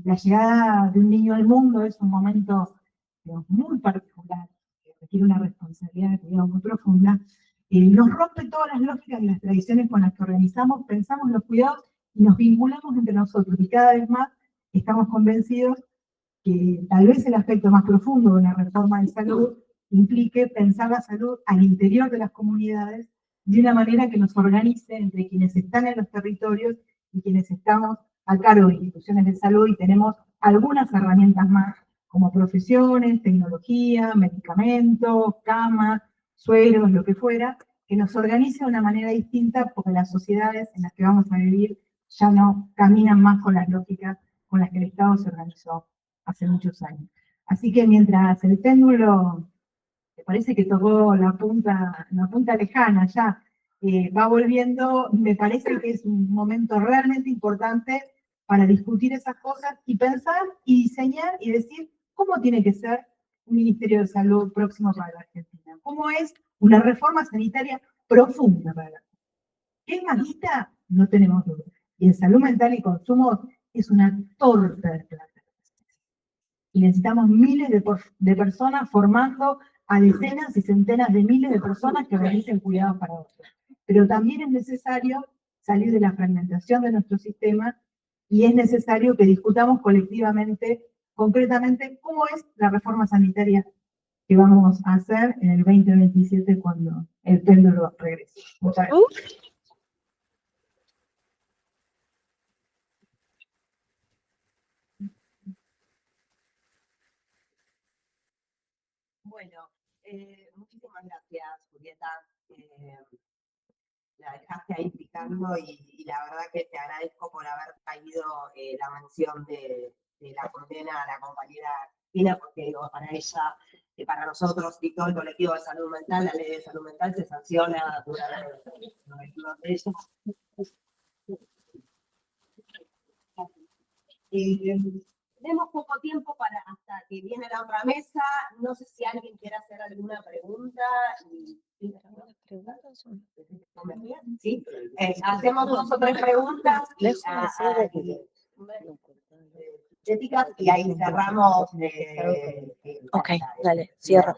la llegada de un niño al mundo es un momento, digamos, muy particular, que requiere una responsabilidad, digamos, muy profunda, nos rompe todas las lógicas y las tradiciones con las que organizamos, pensamos los cuidados y nos vinculamos entre nosotros. Y cada vez más estamos convencidos que tal vez el aspecto más profundo de una reforma de salud implique pensar la salud al interior de las comunidades de una manera que nos organice entre quienes están en los territorios y quienes estamos a cargo de instituciones de salud y tenemos algunas herramientas más, como profesiones, tecnología, medicamentos, camas, sueros, lo que fuera, que nos organice de una manera distinta porque las sociedades en las que vamos a vivir ya no caminan más con las lógicas con las que el Estado se organizó hace muchos años. Así que mientras el péndulo, me parece que tocó la punta lejana ya, va volviendo, me parece que es un momento realmente importante para discutir esas cosas y pensar y diseñar y decir cómo tiene que ser un Ministerio de Salud próximo para la Argentina. ¿Cómo es una reforma sanitaria profunda para la Argentina? ¿Qué es más guita? No tenemos duda. Y en salud mental y consumo es una torta de plata. Y necesitamos miles de personas formando a decenas y centenas de miles de personas que realicen cuidados para otros. Pero también es necesario salir de la fragmentación de nuestro sistema y es necesario que discutamos colectivamente, concretamente, cómo es la reforma sanitaria que vamos a hacer en el 2027 cuando el péndulo regrese. Muchas gracias. Bueno, muchísimas gracias, Julieta. La dejaste ahí picando y la verdad que te agradezco por haber traído la mención de la condena a la compañera Cristina, porque digo, para ella, para nosotros y todo el colectivo de salud mental, la ley de salud mental se sanciona durante eso. Tenemos poco tiempo hasta que viene la otra mesa. No sé si alguien quiere hacer alguna pregunta. ¿Sí? Hacemos 2 o 3 preguntas éticas y ahí cerramos. Ok, dale, cierro.